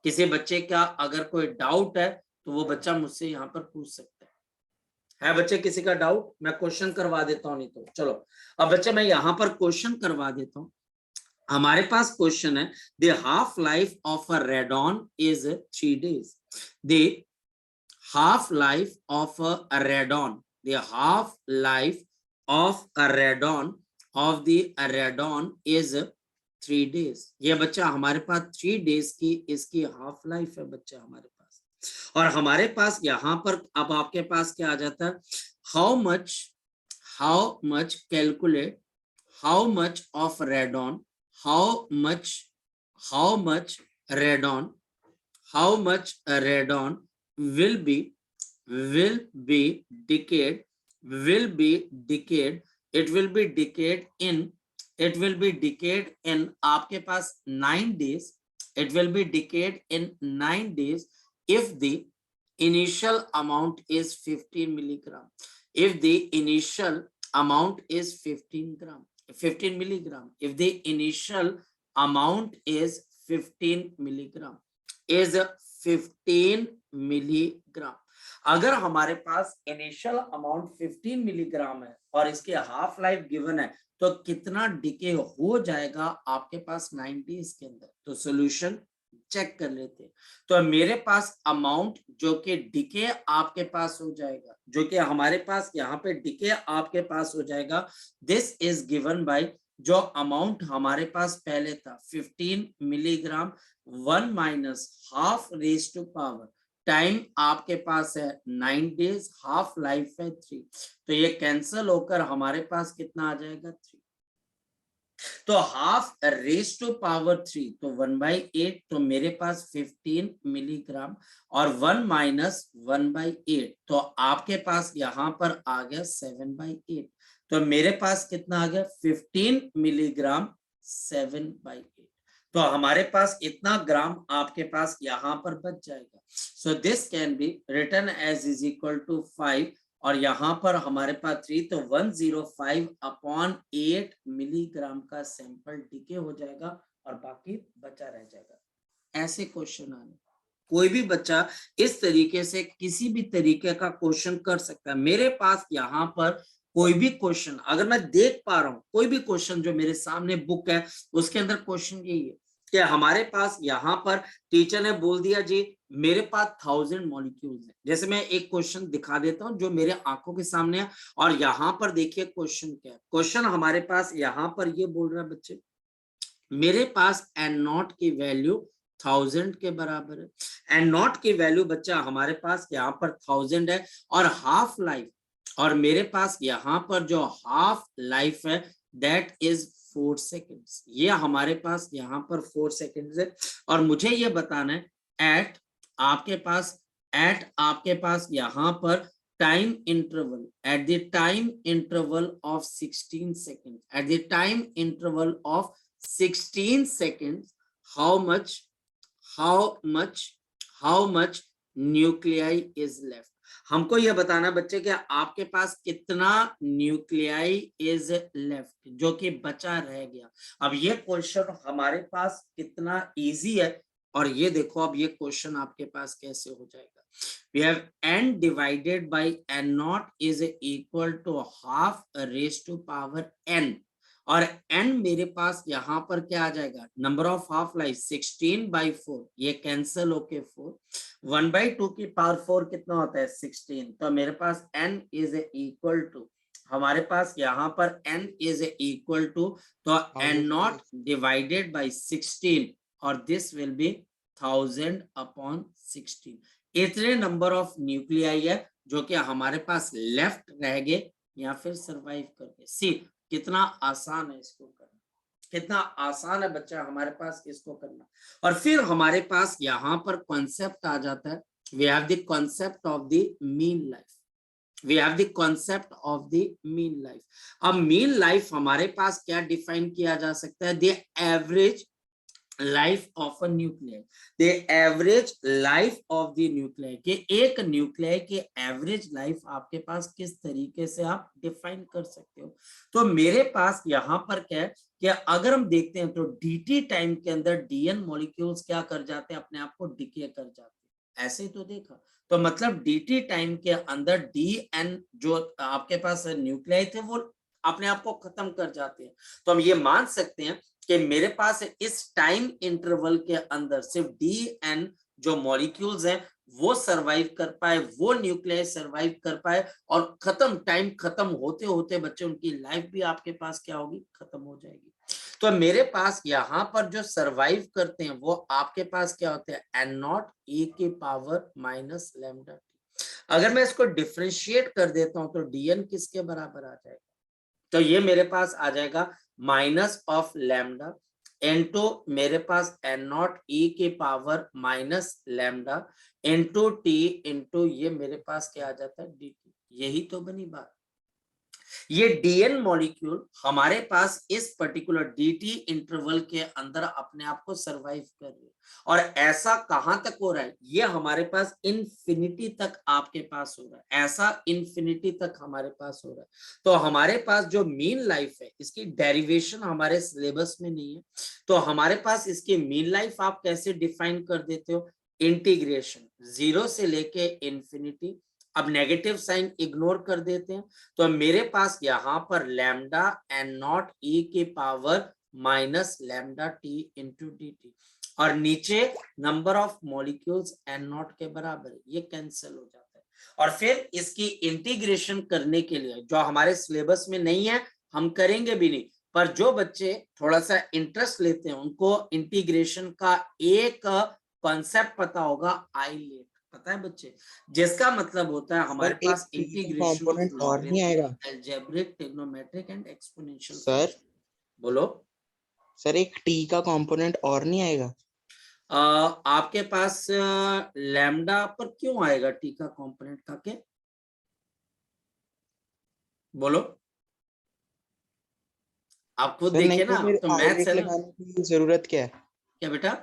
किसी बच्चे का अगर कोई डाउट है तो वो बच्चा मुझसे यहाँ पर पूछ सकता है बच्चे किसी का डाउट? मैं क्वेश्चन करवा देता हूँ, नहीं तो चलो अब बच्चे मैं यहाँ पर क्वेश्चन करवा देता हूँ। हमारे पास क्वेश्चन है the half life of a radon is 3 days। The half life of a radon, the half life of a radon of the radon is 3 days। ये बच्चा हमारे पास 3 days की इसकी हाफ लाइफ है बच्चा हमारे पास। और हमारे पास यहाँ पर अब आपके पास क्या आ जाता है? How much calculate how much of radon, how much radon, how much radon will be decayed, it will be decayed in आपके पास 9 days, it will be decayed in 9 days if the initial amount is 15 milligram, if the initial amount is 15 milligram, if the initial amount is 15 milligram, is 15 milligram। अगर हमारे पास initial amount 15 milligram है और इसके half life given है, तो कितना decay हो जाएगा आपके पास 9 days के अंदर? तो सॉल्यूशन चेक कर लेते हैं। तो मेरे पास अमाउंट जो कि डिके आपके पास हो जाएगा, जो कि हमारे पास यहाँ पे डिके आपके पास हो जाएगा, दिस इज गिवन बाय जो अमाउंट हमारे पास पहले था 15 milligram, 1 minus half raise to power, time आपके पास है 9 days, हाफ लाइफ है 3, तो ये कैंसल होकर हमारे पास कितना आ जाएगा? 3। तो हाफ रेज टू पावर 3, तो 1/8, तो मेरे पास 15 मिलीग्राम, और 1 माइनस 1/8, तो आपके पास यहाँ पर आ गया 7/8, तो मेरे पास कितना आ गया? 15 मिलीग्राम 7/8। तो हमारे पास इतना ग्राम आपके पास यहाँ पर बच जाएगा। So this can be written as is equal to 5, और यहाँ पर हमारे पास 3, तो 105/8 मिलीग्राम का सैंपल डिके हो जाएगा और बाकी बचा रह जाएगा। ऐसे क्वेश्चन आने, कोई भी बच्चा इस तरीके से किसी भी तरीके का क्वेश्चन कर सकता है। मेरे पास यहाँ पर कोई भी क्वेश्चन अगर मैं देख पा रहा हूँ, कोई भी क्वेश्चन जो मेरे सामने बुक है उसके अंदर क्वेश्चन यही है कि हमारे पास यहाँ पर टीचर ने बोल दिया जी मेरे पास 1000 मॉलिक्यूल्स है। जैसे मैं एक क्वेश्चन दिखा देता हूँ जो मेरे आंखों के सामने है, और यहाँ पर देखिए क्वेश्चन क्या है। क्वेश्चन हमारे पास यहाँ पर ये बोल रहा है बच्चे मेरे पास एन नॉट की वैल्यू 1000 के बराबर है। एन नॉट की वैल्यू बच्चा हमारे पास यहाँ पर 1000 है, और हाफ लाइफ, और मेरे पास यहाँ पर जो हाफ लाइफ है दैट इज 4 सेकेंड्स। ये हमारे पास यहाँ पर 4 सेकेंड्स है, और मुझे ये बताना है एट आपके पास यहाँ पर time interval, at the time interval of 16 seconds, at the time interval of 16 seconds, how much nuclei is left? हमको ये बताना बच्चे कि आपके पास कितना न्यूक्लियाई इज लेफ्ट, जो कि बचा रह गया। अब ये क्वेश्चन हमारे पास कितना इजी है, और ये देखो अब ये क्वेश्चन आपके पास कैसे हो जाएगा। We have n divided by n naught is equal to half raised to power n, और n मेरे पास यहाँ पर क्या आ जाएगा, नंबर ऑफ हाफ लाइफ 16/4, ये कैंसल होके 4, 1/2 की पावर 4 कितना होता है 16, तो मेरे पास n इज इक्वल टू, हमारे पास यहाँ पर n इज इक्वल टू, तो n नॉट डिवाइडेड बाई 16, और दिस विल बी 1000/16। इतने नंबर ऑफ न्यूक्लियाई है जो कि हमारे पास लेफ्ट रह गए या फिर सरवाइव कर गए। सी कितना आसान है इसको करना, कितना आसान है बच्चा हमारे पास इसको करना। और फिर हमारे पास यहाँ पर कॉन्सेप्ट आ जाता है, we have the concept of the mean life, we have the concept of the mean life. अब मीन लाइफ हमारे पास क्या डिफाइन किया जा सकता है, the average life of a nuclear, the average life of the nuclear, के एक न्यूक्लियर के एवरेज लाइफ आपके पास किस तरीके से आप डिफाइन कर सकते हो। तो मेरे पास यहाँ पर क्या है कि अगर हम देखते हैं तो dt टाइम के अंदर dn मॉलिक्यूल्स क्या कर जाते हैं, अपने आप को डिके कर जाते हैं, ऐसे ही तो देखा। तो मतलब dt टाइम के अंदर dn जो आपके पास न्यूक्लियर थे वो अपने आप को खत्म कर जाते हैं। तो हम ये मान सकते हैं कि मेरे पास इस टाइम इंटरवल के अंदर सिर्फ dn जो मॉलिक्यूल्स हैं वो सरवाइव कर पाए, वो न्यूक्लियर सरवाइव कर पाए, और खत्म, टाइम खत्म होते होते बच्चे उनकी लाइफ भी आपके पास क्या होगी, खत्म हो जाएगी। तो मेरे पास यहाँ पर जो सरवाइव करते हैं वो आपके पास क्या होते हैं, एन नॉट e की पावर माइनस लैम्डा t। अगर मैं इसको डिफरेंशिएट कर देता हूं तो dn किसके बराबर आ जाएगा, तो ये मेरे पास आ जाएगा माइनस ऑफ लैम्डा इनटू मेरे पास एन नॉट ई की power minus lambda into T into ये मेरे पास क्या आ जाता है डी टी। यही तो बनी बात। ये डीएन मॉलिक्यूल हमारे पास इस पर्टिकुलर डीटी इंटरवल के अंदर अपने आप को सरवाइव कर रहे हैं, और ऐसा कहां तक हो रहा है, ये हमारे पास इन्फिनिटी तक आपके पास हो रहा है, ऐसा इन्फिनिटी तक हमारे पास हो रहा है। तो हमारे पास जो मीन लाइफ है इसकी डेरिवेशन हमारे सिलेबस में नहीं है, तो हमारे पास इसकी मीन लाइफ आप कैसे डिफाइन कर देते हो, इंटीग्रेशन 0 से लेके इन्फिनिटी। अब नेगेटिव साइन इग्नोर कर देते हैं, तो मेरे पास यहाँ पर लैम्डा एन नॉट ई की power minus lambda T into D T, और नीचे number of molecules N naught के बराबर है, ये कैंसिल हो जाता है। और फिर इसकी इंटीग्रेशन करने के लिए जो हमारे सिलेबस में नहीं है हम करेंगे भी नहीं, पर जो बच्चे थोड़ा सा इंटरेस्ट लेते हैं उनको इंटीग्रेशन का एक कॉन्सेप्ट पता होगा, आईलेट पता है बच्चे, जिसका मतलब होता है हमारे सर एक पास टी का इंटीग्रेशन ऑफ कंपोनेंट और नहीं आएगा logarithm, algebraic, trigonometric and exponential sir. Function. बोलो। सर एक टी का कंपोनेंट और नहीं आएगा। आपके पास लैम्डा पर क्यों आएगा टी का कंपोनेंट का के, बोलो। आप खुद सर नहीं देखिए तो ना, फिर तो मैथ्स आईलेट है ना। लगाने की जरूरत क्या है। क्या बेटा,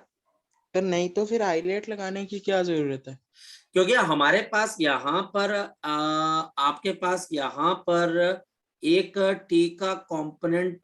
सर नहीं तो फिर आईलेट लगाने की क्या जरूरत है। क्योंकि हमारे पास यहाँ पर आपके पास यहाँ पर एक टी का कंपोनेंट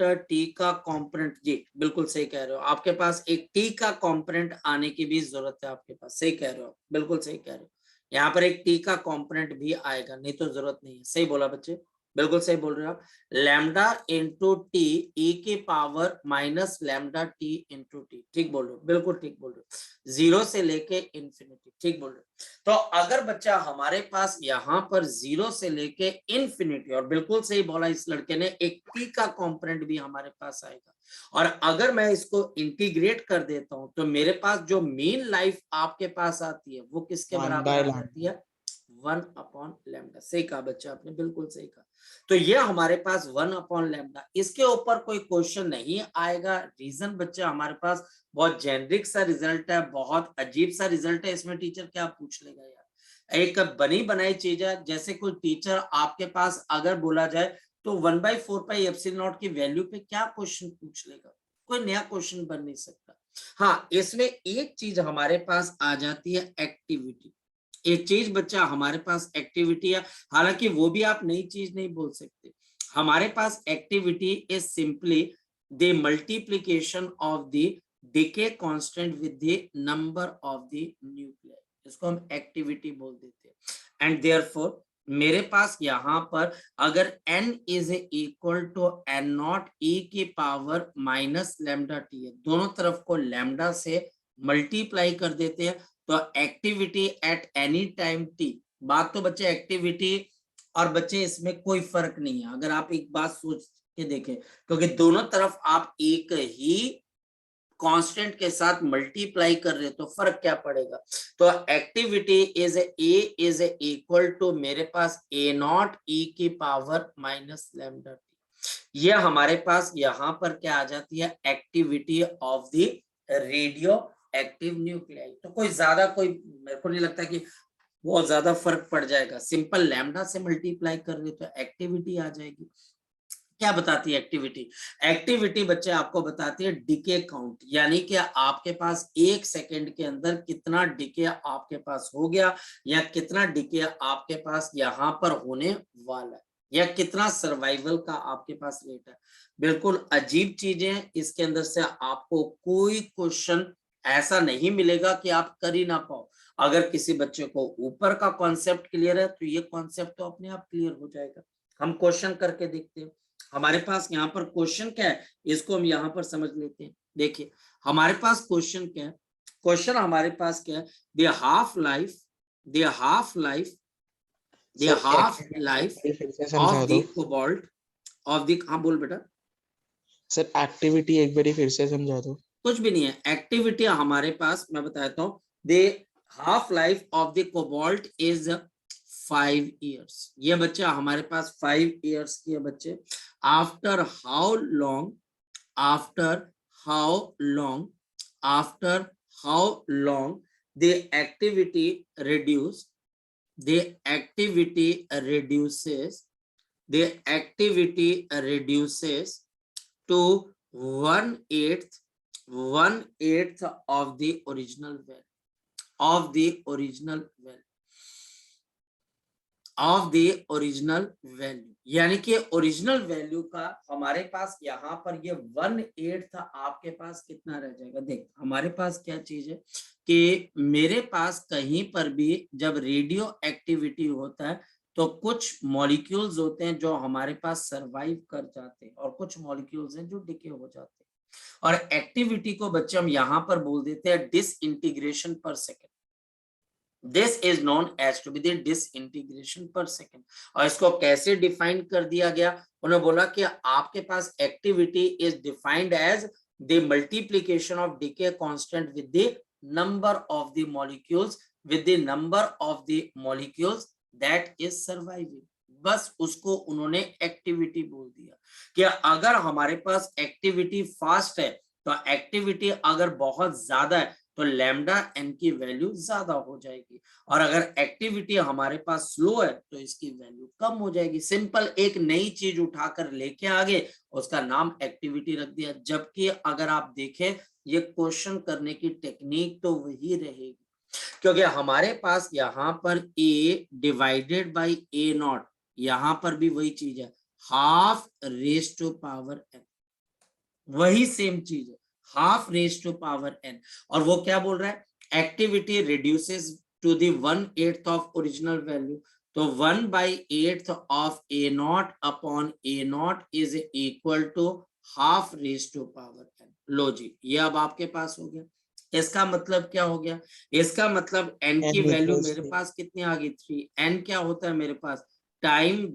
जी बिल्कुल सही कह रहे हो, आपके पास एक टी का कंपोनेंट आने की भी जरूरत है आपके पास, सही कह रहे हो, बिल्कुल सही कह रहे हो। यहाँ पर एक टी का कंपोनेंट भी आएगा, नहीं तो जरूरत नहीं है, सही बोला बच्चे। बिल्कुल सही बोल रहे हो आप। लैम्डा इंटू टी ई की power minus lambda T into T, ठीक बोल रहे हो, बिल्कुल ठीक बोल रहे हो, 0 से लेके इंफिनिटी, ठीक बोल रहे हो। तो अगर बच्चा हमारे पास यहाँ पर 0 से लेके इंफिनिटी, और बिल्कुल सही बोला इस लड़के ने, एक टी का कॉम्पोनेंट भी हमारे पास आएगा, और अगर मैं इसको इंटीग्रेट कर देता हूं तो मेरे पास जो मीन लाइफ आपके पास आती है वो किसके 1 बराबर by आ lambda। जाती है? 1/लैम्डा। सही कहा बच्चा आपने, बिल्कुल सही कहा। तो ये हमारे पास 1/लैम्डा, इसके ऊपर कोई क्वेश्चन नहीं आएगा। रीजन बच्चा हमारे पास बहुत जेनरिक सा रिजल्ट है, बहुत अजीब सा रिजल्ट है, इसमें टीचर क्या पूछ लेगा यार? एक बनी बनाई चीज है, जैसे कोई टीचर आपके पास अगर बोला जाए तो 1/4πε0 की वैल्यू पे क्या क्वेश्चन पूछ लेगा? कोई नया क्वेश्चन बन नहीं सकता। हाँ, इसमें एक चीज हमारे पास आ जाती है, एक्टिविटी। एक चीज बच्चा हमारे पास एक्टिविटी है, हालांकि वो भी आप नई चीज नहीं बोल सकते। हमारे पास activity is simply the multiplication of the decay constant with the number of the nuclei, इसको हम एक्टिविटी बोल देते हैं। एंड देयरफॉर मेरे पास यहाँ पर अगर n is equal to n naught e की पावर माइनस लैम्डा टी है, दोनों तरफ को लैम्डा से मल्टीप्लाई कर देते हैं, तो activity at any time T. बात तो बच्चे एक्टिविटी और बच्चे इसमें कोई फर्क नहीं है, अगर आप एक बात सोच के देखें, क्योंकि दोनों तरफ आप एक ही कांस्टेंट के साथ मल्टीप्लाई कर रहे हो तो फर्क क्या पड़ेगा? तो एक्टिविटी इज इक्वल टू मेरे पास ए नॉट ई की पावर माइनस लैम्डा टी। ये हमारे पास यहाँ पर क्या आ जाती है? Activity of the radioactive nuclei. तो कोई ज्यादा, कोई मेरे को नहीं लगता कि बहुत ज्यादा फर्क पड़ जाएगा, सिंपल लैम्डा से मल्टीप्लाई कर रहे तो एक्टिविटी आ जाएगी। क्या बताती है एक्टिविटी? एक्टिविटी बच्चे आपको बताती है डिके काउंट, यानी कि आपके पास एक सेकंड के अंदर कितना डिके आपके पास हो गया, या कितना डिके आपके पास यहाँ पर होने वाला है, या कितना सर्वाइवल का आपके पास रेट है। बिल्कुल अजीब चीजें, इसके अंदर से आपको कोई क्वेश्चन ऐसा नहीं मिलेगा कि आप कर ही ना पाओ। अगर किसी बच्चे को ऊपर का कॉन्सेप्ट क्लियर है तो ये कॉन्सेप्ट तो अपने आप क्लियर हो जाएगा। हम क्वेश्चन करके देखते हैं। हमारे पास यहाँ पर क्वेश्चन क्या है, इसको हम यहाँ पर समझ लेते हैं। देखिए हमारे पास क्वेश्चन क्या है, क्वेश्चन हमारे पास क्या है, द हाफ लाइफ सर फिर से समझा ऑफ दो। द कोबाल्ट ऑफ द, हाँ बोल बेटा। सर एक्टिविटी एक बार फिर से समझा दो। कुछ भी नहीं है, एक्टिविटी हमारे पास मैं बताता हूँ, the half life of the cobalt is 5 years। ये बच्चा हमारे पास 5 years की है बच्चे। After how long, after how long, after how long the activity reduce, the activity reduces, the activity reduces to 1/8 of the original value, of the original value, of the original value. यानी कि original value का हमारे पास यहाँ पर ये 1/8 था, आपके पास कितना रह जाएगा? देख हमारे पास क्या चीज है कि मेरे पास कहीं पर भी जब रेडियो एक्टिविटी होता है तो कुछ मॉलिक्यूल्स होते हैं जो हमारे पास सरवाइव कर जाते हैं, और कुछ मॉलिक्यूल्स हैं जो डिके हो जाते हैं। और एक्टिविटी को बच्चे हम यहाँ पर बोल देते हैं डिसइंटीग्रेशन पर second. This is known as to be the disintegration per second। और इसको कैसे डिफाइन कर दिया गया? उन्होंने बोला कि आपके पास activity is defined as the multiplication of decay constant with the number of the molecules, with the number of the molecules that is surviving. बस उसको उन्होंने एक्टिविटी बोल दिया कि अगर हमारे पास एक्टिविटी फास्ट है तो एक्टिविटी अगर बहुत ज्यादा है तो लैम्डा एन की वैल्यू ज्यादा हो जाएगी, और अगर एक्टिविटी हमारे पास स्लो है तो इसकी वैल्यू कम हो जाएगी। सिंपल एक नई चीज उठाकर लेके आ गए, उसका नाम एक्टिविटी रख दिया। जबकि अगर आप देखें ये क्वेश्चन करने की टेक्निक तो वही रहेगी, क्योंकि हमारे पास यहाँ पर A divided by A naught, यहाँ पर भी वही चीज है, half raise to power N, वही सेम चीज है, half raise to power N. और वो क्या बोल रहा है? Activity reduces to the 1/8 of original value. तो 1/8 of A naught upon A naught is equal to half raise to power n। लो जी, ये अब आपके पास हो गया। इसका मतलब क्या हो गया? इसका मतलब n की n वैल्यू equals मेरे 3। पास कितनी आ गई? 3। n क्या होता है मेरे पास? टाइम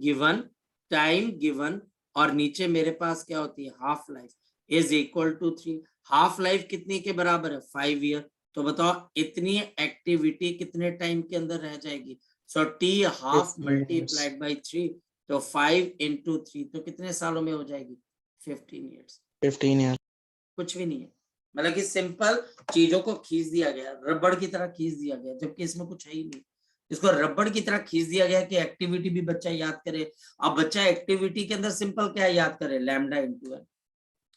गिवन और नीचे मेरे पास क्या होती है? Half life is equal to 3। Half life कितनी के बराबर है? 5 ईयर। तो बताओ इतनी एक्टिविटी कितने टाइम के अंदर रह जाएगी? So T half 15 years। Multiplied by 3, तो 5 into 3 तो कितने सालों में हो जाएगी? 15 ईयर्स। 15 years। कुछ भी नहीं है, मतलब कि सिंपल चीजों को खींच दिया गया, रबड़ की तरह खींच दिया गया, जबकि इसमें कुछ है ही नहीं। इसको रबड़ की तरह खींच दिया गया कि एक्टिविटी भी बच्चा याद करे। अब बच्चा एक्टिविटी के अंदर सिंपल क्या याद करे? Lambda into N,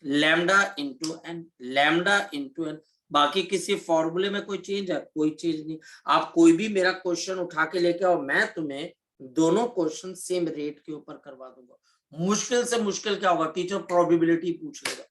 lambda into N, lambda into N. बाकी किसी फॉर्मूले में कोई चेंज है? कोई चेंज नहीं। आप कोई भी मेरा क्वेश्चन उठा के लेके आओ, मैं तुम्हें दोनों क्वेश्चन सेम रेट के ऊपर करवा दूंगा। मुश्किल से मुश्किल क्या होगा? टीचर प्रोबेबिलिटी पूछ लेगा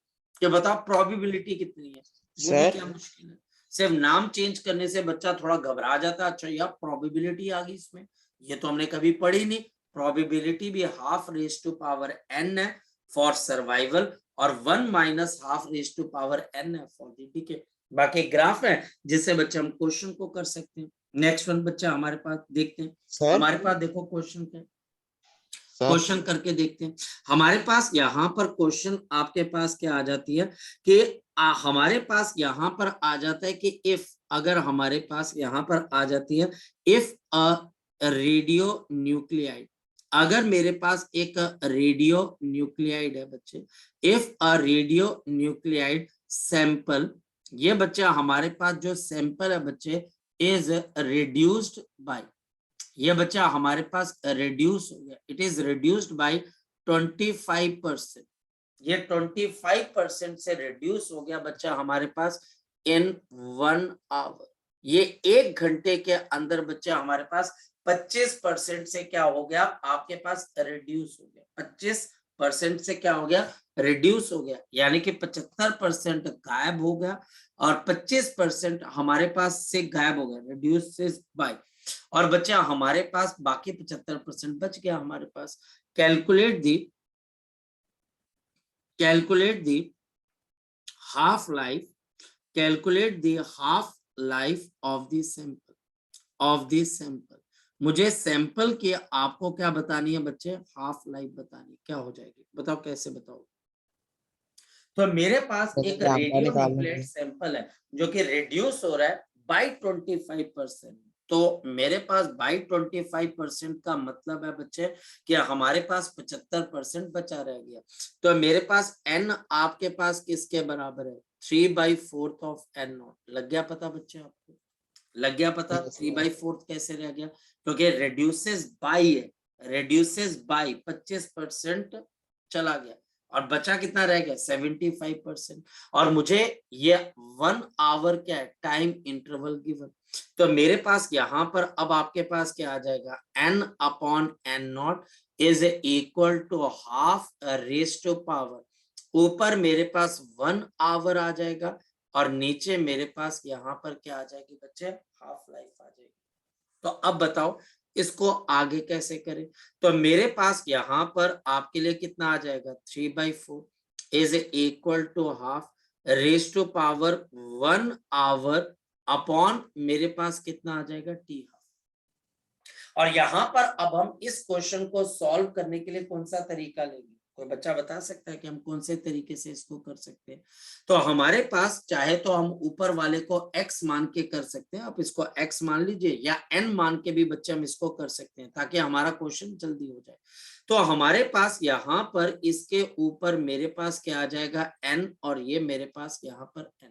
कि बताओ प्रोबेबिलिटी कितनी है। वो भी सर क्या मुश्किल है? सिर्फ नाम चेंज करने से बच्चा थोड़ा घबरा जाता है। अच्छा यार प्रोबेबिलिटी आ गई इसमें, ये तो हमने कभी पढ़ी नहीं। प्रोबेबिलिटी भी half raise to power n है फॉर सर्वाइवल, और 1 minus half raise to power n है फॉर दी डीके। बाकी ग्राफ है जिससे बच्चे हम क्वेश्चन को कर सकते हैं। नेक्स्ट वन बच्चा हमारे पास देखते हैं। सर हमारे पास देखो क्वेश्चन क्या, सर क्वेश्चन करके देखते हैं। हमारे पास यहाँ पर क्वेश्चन आपके पास क्या आ जाती है कि हमारे पास यहाँ पर आ जाता है कि इफ, अगर हमारे पास यहाँ पर आ जाती है इफ अ रेडियो न्यूक्लियाइड, अगर मेरे पास एक रेडियो न्यूक्लियाइड है बच्चे, if a radio nuclide sample, ये बच्चा हमारे पास जो सैंपल है बच्चे इज रिड्यूस्ड बाय, ये बच्चा हमारे पास रिड्यूस हो गया, इट इज रिड्यूस्ड बाय 25%। ये 25% से रिड्यूस हो गया बच्चा हमारे पास इन 1 आवर। ये 1 घंटे के अंदर बच्चा हमारे पास 25% से क्या हो गया? आपके पास रिड्यूस हो गया। 25% से क्या हो गया? रिड्यूस हो गया, यानी कि 75% गायब हो गया और 25% हमारे पास से गायब हो गया, रिड्यूस बाय। और बच्चा हमारे पास बाकी 75% बच गया हमारे पास। Calculate the half life, calculate the half life of the sample। मुझे सैंपल की आपको क्या बतानी है बच्चे? हाफ लाइफ बतानी। क्या हो जाएगी बताओ, कैसे बताओ? तो मेरे पास एक लैम्डा रेडियो निकाल न्यूक्लियेट लेंगे। सैंपल है जो कि रिड्यूस हो रहा है बाय 25%। तो मेरे पास बाय 25% का मतलब है बच्चे कि हमारे पास 75% बचा रह गया। तो मेरे पास n आपके पास किसके बराबर है? 3/4 ऑफ n नॉट। लग गया पता बच्चे आपको? लग गया पता 3/4 कैसे रह गया? क्योंकि रिड्यूसेस बाय है, रिड्यूसेस बाय 25% चला गया और बचा कितना रह गया? 75%। और मुझे ये 1 आवर क्या है? Time interval given. तो मेरे पास यहाँ पर अब आपके पास क्या आ जाएगा? n upon n naught is equal to half raise to power, ऊपर मेरे पास 1 आवर आ जाएगा और नीचे मेरे पास यहाँ पर क्या आ जाएगी बच्चे? हाफ लाइफ आ जाएगी। तो अब बताओ इसको आगे कैसे करें? तो मेरे पास यहाँ पर आपके लिए कितना आ जाएगा? 3/4 is equal to half raise to power 1 hour upon मेरे पास कितना आ जाएगा? T half. और यहाँ पर अब हम इस क्वेश्चन को सॉल्व करने के लिए कौन सा तरीका लेंगे? कोई बच्चा बता सकता है कि हम कौन से तरीके से इसको कर सकते हैं? तो हमारे पास चाहे तो हम ऊपर वाले को x मान के कर सकते हैं, आप इसको x मान लीजिए, या n मान के भी बच्चे हम इसको कर सकते हैं ताकि हमारा क्वेश्चन जल्दी हो जाए। तो हमारे पास यहाँ पर इसके ऊपर मेरे पास क्या आ जाएगा? n, और ये मेरे पास यहाँ पर n।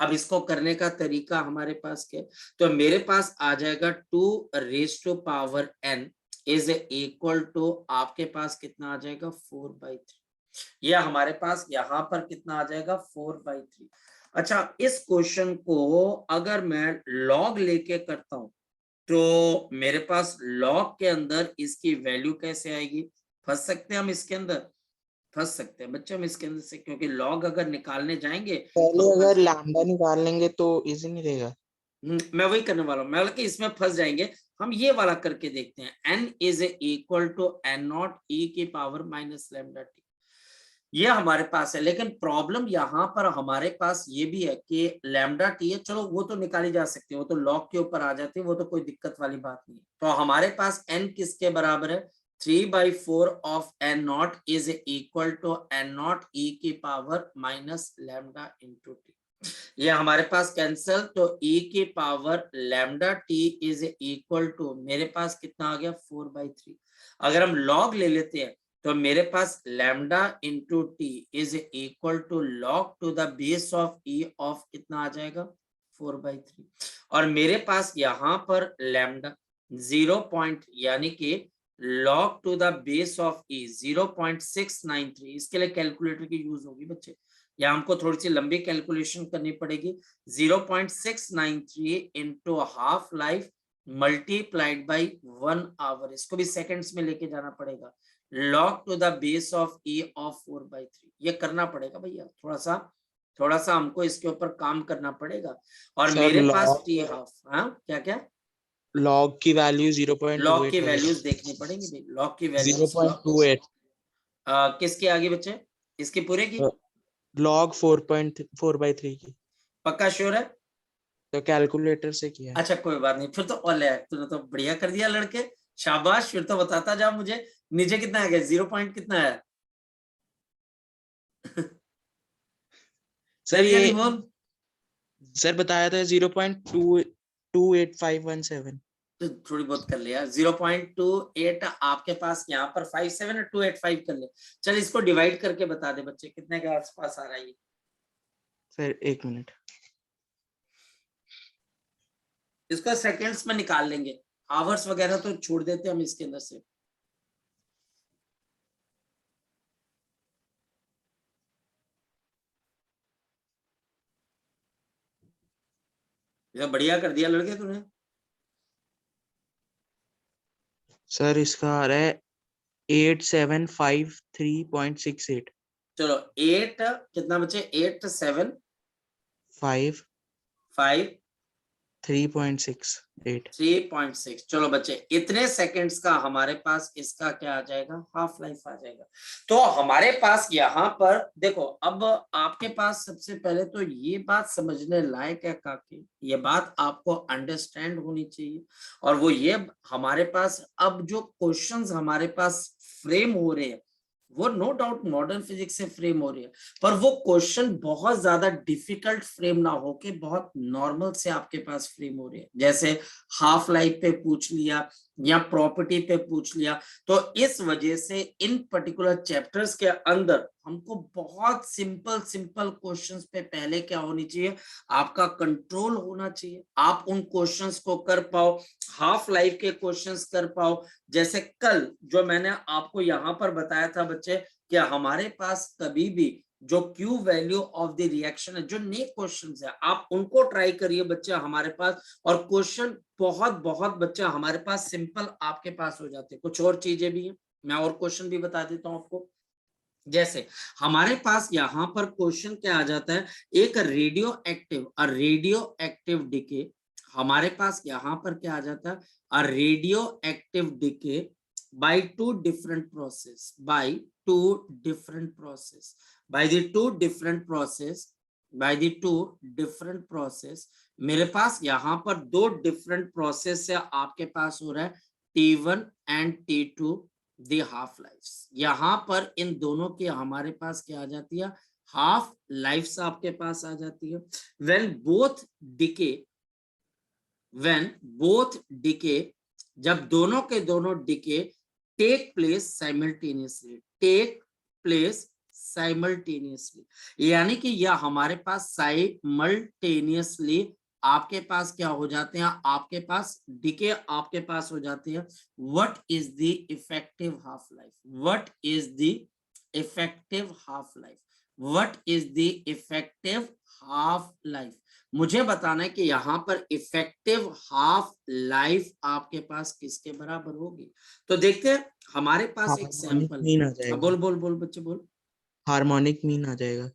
अब इसको करने का तरीका हमारे पास क्या? तो मेरे पास आ जाएगा 2 raise to power n is equal to आपके पास कितना आ जाएगा? 4/3। ये हमारे पास यहाँ पर कितना आ जाएगा? 4/3। अच्छा, इस क्वेश्चन को अगर मैं लॉग लेके करता हूं तो मेरे पास लॉग के अंदर इसकी वैल्यू कैसे आएगी? फंस सकते हैं हम इसके अंदर, फंस सकते हैं बच्चे हम इसके अंदर से, क्योंकि लॉग अगर निकालने जाएंगे पहले तो अगर लैम्डा निकाल लेंगे तो इजी नहीं रहेगा। मैं वही करने वाला हूँ, मैं बोला कि इसमें फंस जाएंगे। हम ये वाला करके देखते हैं, n is equal to n naught e की पावर माइनस लैम्डा टी, ये हमारे पास है। लेकिन प्रॉब्लम यहाँ पर हमारे पास ये भी है कि लैम्डा टी है, चलो वो तो निकाली जा सकती है, वो तो लॉग के ऊपर आ जाती है, वो तो कोई दिक्कत वाली बात नहीं है। तो हमारे पास n किसके बराबर है, 3/4 of n naught is equal to n naught e की power minus lambda into T, ये हमारे पास कैंसल, तो e की power lambda T is equal to, मेरे पास कितना आ गया 4/3। अगर हम लॉग ले लेते हैं तो मेरे पास lambda into T is equal to log to the base of E of कितना आ जाएगा 4/3, और मेरे पास यहाँ पर लैम्डा 0 यानी कि log to the base of E 0.693, इसके लिए कैलकुलेटर की यूज होगी बच्चे, या हमको थोड़ी सी लंबी कैलकुलेशन करनी पड़ेगी। 0.693 into half life multiplied by 1 hour, इसको भी सेकंड्स में लेके जाना पड़ेगा, log to the base of E of 4/3, ये करना पड़ेगा भैया, थोड़ा सा हमको इसके ऊपर काम करना पड़ेगा। और सर मेरे पास लॉग टी हाफ, हाँ क्या क्या, लॉग की वैल्यू लॉग की 0.28 वैल्यूज है। देखनी पड़ेंगी भाई, लॉग की वैल्यूज 0.28 किसके आगे बच्चे, इसके पूरे की, लॉग 4.4/3 की, पक्का श्योर है? तो कैलकुलेटर से किया है। अच्छा कोई बात नहीं, फिर तो ऑल है, तूने तो बढ़िया कर दिया लड़के, शाबाश, फिर तो बताता जा मुझे नीचे कितना है, 0 पॉइंट कितना है सर जल्दी ये जल्दी बोल, सर बताया था 0.28517। तो थोड़ी बहुत कर लिया, 0.28 आपके पास, यहाँ पर 57 है, 285 कर ले, चल इसको डिवाइड करके बता दे बच्चे कितने के आसपास आ रहा है ये, सर एक मिनट, इसको सेकेंड्स में निकाल लेंगे, आवर्स वगैरह तो छोड़ देते हम इसके अंदर से। ये बढ़िया कर दिया लड़के तूने, सर इसका आ रहा है 8753.68। चलो 8 कितना बचे, 8 7 5 5 3.68। 3.6, चलो बच्चे इतने सेकंड्स का हमारे पास इसका क्या आ जाएगा, हाफ लाइफ आ जाएगा। तो हमारे पास यहाँ पर देखो, अब आपके पास सबसे पहले तो ये बात समझने लायक है काकी, ये बात आपको अंडरस्टैंड होनी चाहिए, और वो ये हमारे पास अब जो क्वेश्चंस हमारे पास फ्रेम हो रहे हैं वो नो डाउट मॉडर्न फिजिक्स से फ्रेम हो रही है, पर वो क्वेश्चन बहुत ज्यादा डिफिकल्ट फ्रेम ना होके बहुत नॉर्मल से आपके पास फ्रेम हो रहे हैं, जैसे हाफ लाइफ पे पूछ लिया या प्रॉपर्टी पे पूछ लिया। तो इस वजह से इन पर्टिकुलर चैप्टर्स के अंदर हमको बहुत सिंपल सिंपल क्वेश्चंस पे पहले क्या होनी चाहिए, आपका कंट्रोल होना चाहिए, आप उन क्वेश्चंस को कर पाओ, हाफ लाइफ के क्वेश्चंस कर पाओ। जैसे कल जो मैंने आपको यहाँ पर बताया था बच्चे कि हमारे पास कभी भी जो Q value of the reaction है, जो नए क्वेश्चन है आप उनको ट्राई करिए बच्चे हमारे पास, और क्वेश्चन बहुत बहुत बच्चा हमारे पास सिंपल आपके पास हो जाते हैं। कुछ और चीजें भी हैं, मैं और क्वेश्चन भी बता देता हूं आपको। जैसे हमारे पास यहाँ पर क्वेश्चन क्या आ जाता है, एक रेडियो एक्टिव डिके, हमारे पास यहाँ पर क्या आ जाता है, a radio active decay by two different process, by the two different process, मेरे पास यहाँ पर दो डिफरेंट प्रोसेस से आपके पास हो रहा है T1 and T2 the half life, यहाँ पर इन दोनों की हमारे पास क्या आ जाती है, हाफ लाइफ आपके पास आ जाती है। when both decay, जब दोनों के दोनों डिके टेक प्लेस साइमल्टेनियसली, यानी कि यह हमारे पास साइमल्टेनियसली आपके पास क्या हो जाते हैं, आपके पास डिके आपके पास हो जाते हैं। What is the effective half life, what is the effective half life, what is the effective half life, मुझे बताना है कि यहाँ पर इफेक्टिव हाफ लाइफ आपके पास किसके बराबर होगी। तो देखते हैं हमारे पास एक हार्मोनिक सैंपल, मीन आ जाएगा। बोल बोल बोल बच्चे बोल, हार्मोनिक मीन आ जाएगा।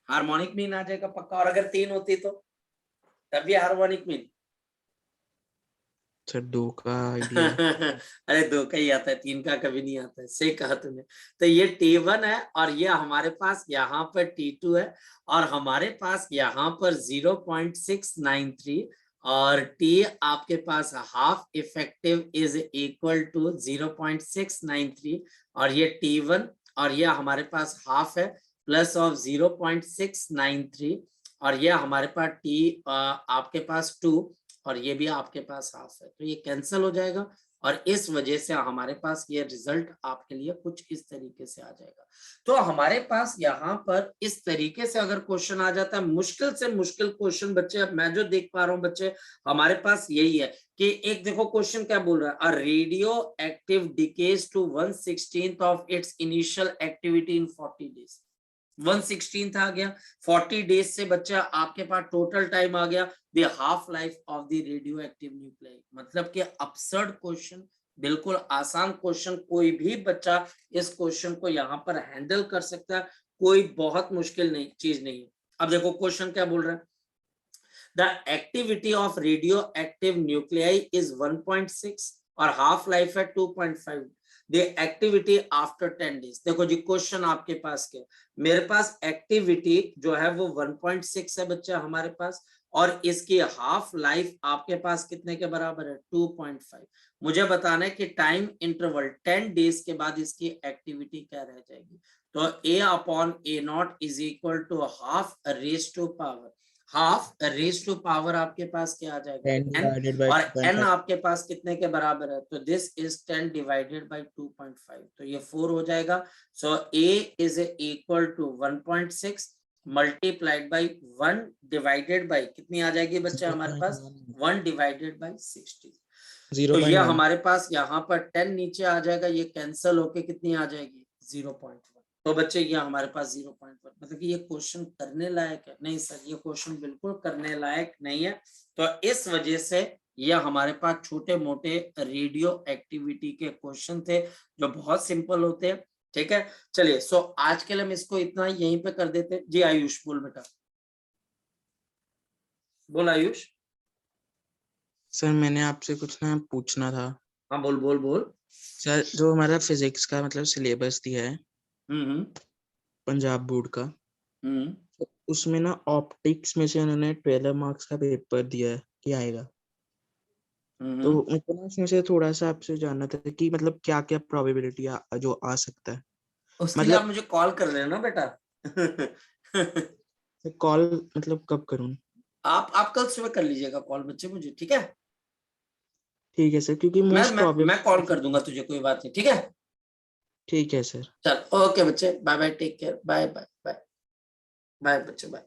हार्मोनिक मीन आ जाएगा पक्का, और अगर 3 होती तो तब भी हार्मोनिक मीन, सर 2 का आइडिया है। अरे 2 का ही आता है, 3 का कभी नहीं आता है, सही कहा तूने। तो ये T1 है और ये हमारे पास यहाँ पर T2 है और हमारे पास यहाँ पर 0.693 और T आपके पास half effective is equal to 0.693 और ये T1 और ये हमारे पास हाफ है प्लस ऑफ 0.693 और ये हमारे पास T आपके पास 2 और ये भी आपके पास हाफ है, तो ये कैंसिल हो जाएगा और इस वजह से हमारे पास ये रिजल्ट आपके लिए कुछ इस तरीके से आ जाएगा। तो हमारे पास यहाँ पर इस तरीके से अगर क्वेश्चन आ जाता है, मुश्किल से मुश्किल क्वेश्चन बच्चे, अब मैं जो देख पा रहा हूँ बच्चे हमारे पास यही है कि एक देखो क्वेश्चन क्या बोल रहा है, a radioactive decays to 1/16 of its initial activity in 40 days. 1/16 आ गया, 40 डेज से बच्चा आपके पास टोटल टाइम आ गया, the half life of the radioactive nuclei. मतलब कि अपसर्ड क्वेश्चन, बिल्कुल आसान क्वेश्चन, कोई भी बच्चा इस क्वेश्चन को यहाँ पर हैंडल कर सकता है, कोई बहुत मुश्किल नहीं चीज नहीं है। अब देखो क्वेश्चन क्या बोल रहा है, the activity of radioactive nuclei is 1.6 और हाफ लाइफ है 2.5, द एक्टिविटी आफ्टर 10 डेज। देखो जी क्वेश्चन आपके पास क्या, मेरे पास एक्टिविटी जो है वो 1.6 है बच्चा हमारे पास और इसकी हाफ लाइफ आपके पास कितने के बराबर है, 2.5। मुझे बताना है कि टाइम इंटरवल 10 डेज के बाद इसकी एक्टिविटी क्या रह जाएगी। तो a upon a naught is equal to half raise to power, half raise to power आपके पास क्या आ जाएगा 10 n, डिवाइडेड बाय और 2.5 n आपके पास कितने के बराबर है, तो दिस इज 10 डिवाइडेड बाय 2.5, तो ये 4 हो जाएगा। So a is equal to 1.6 multiplied by 1 divided by कितनी आ जाएगी बच्चे हमारे पास 1 डिवाइडेड बाय 60। तो ये 0.1 हमारे पास यहाँ पर 10 नीचे आ जाएगा, ये कैंसिल होके कितनी आ जाएगी 0.1। तो बच्चे ये हमारे पास 0.1, मतलब कि ये क्वेश्चन करने लायक है नहीं सर, ये क्वेश्चन बिल्कुल करने लायक नहीं है। तो इस वजह से ये हमारे पास छोटे मोटे रेडियो एक्टिविटी के क्वेश्चन थे जो बहुत सिंपल होते हैं, ठीक है। चलिए सो आज के लिए हम इसको इतना यहीं पे कर देते हैं। जी आयुष बोल बेटा, बोल आयुष। सर मैंने आपसे कुछ ना पूछना था। हाँ बोल बोल बोल। सर जो हमारा फिजिक्स का मतलब सिलेबस दिया है पंजाब बोर्ड का, तो उसमें ना ऑप्टिक्स में से उन्होंने 12 मार्क्स का पेपर दिया है कि आएगा। तो मुझे ना इसमें से थोड़ा सा आपसे जानना था कि मतलब क्या क्या प्रोबेबिलिटी जो आ सकता है। उसके लिए आप मतलब मुझे कॉल कर लेना बेटा। कॉल मतलब कब करूं? आप कल सुबह कर लीजिएगा कॉल बच्चे मुझे, ठीक है। ठीक है सर, क्योंकि मैं मोस्ट मैं प्रॉब्लम। मैं कॉल कर दूंगा तुझे, कोई बात नहीं, ठीक है। ठीक है सर। चल ओके बच्चे, bye bye, take care, bye bye bye bye बच्चे, बाय।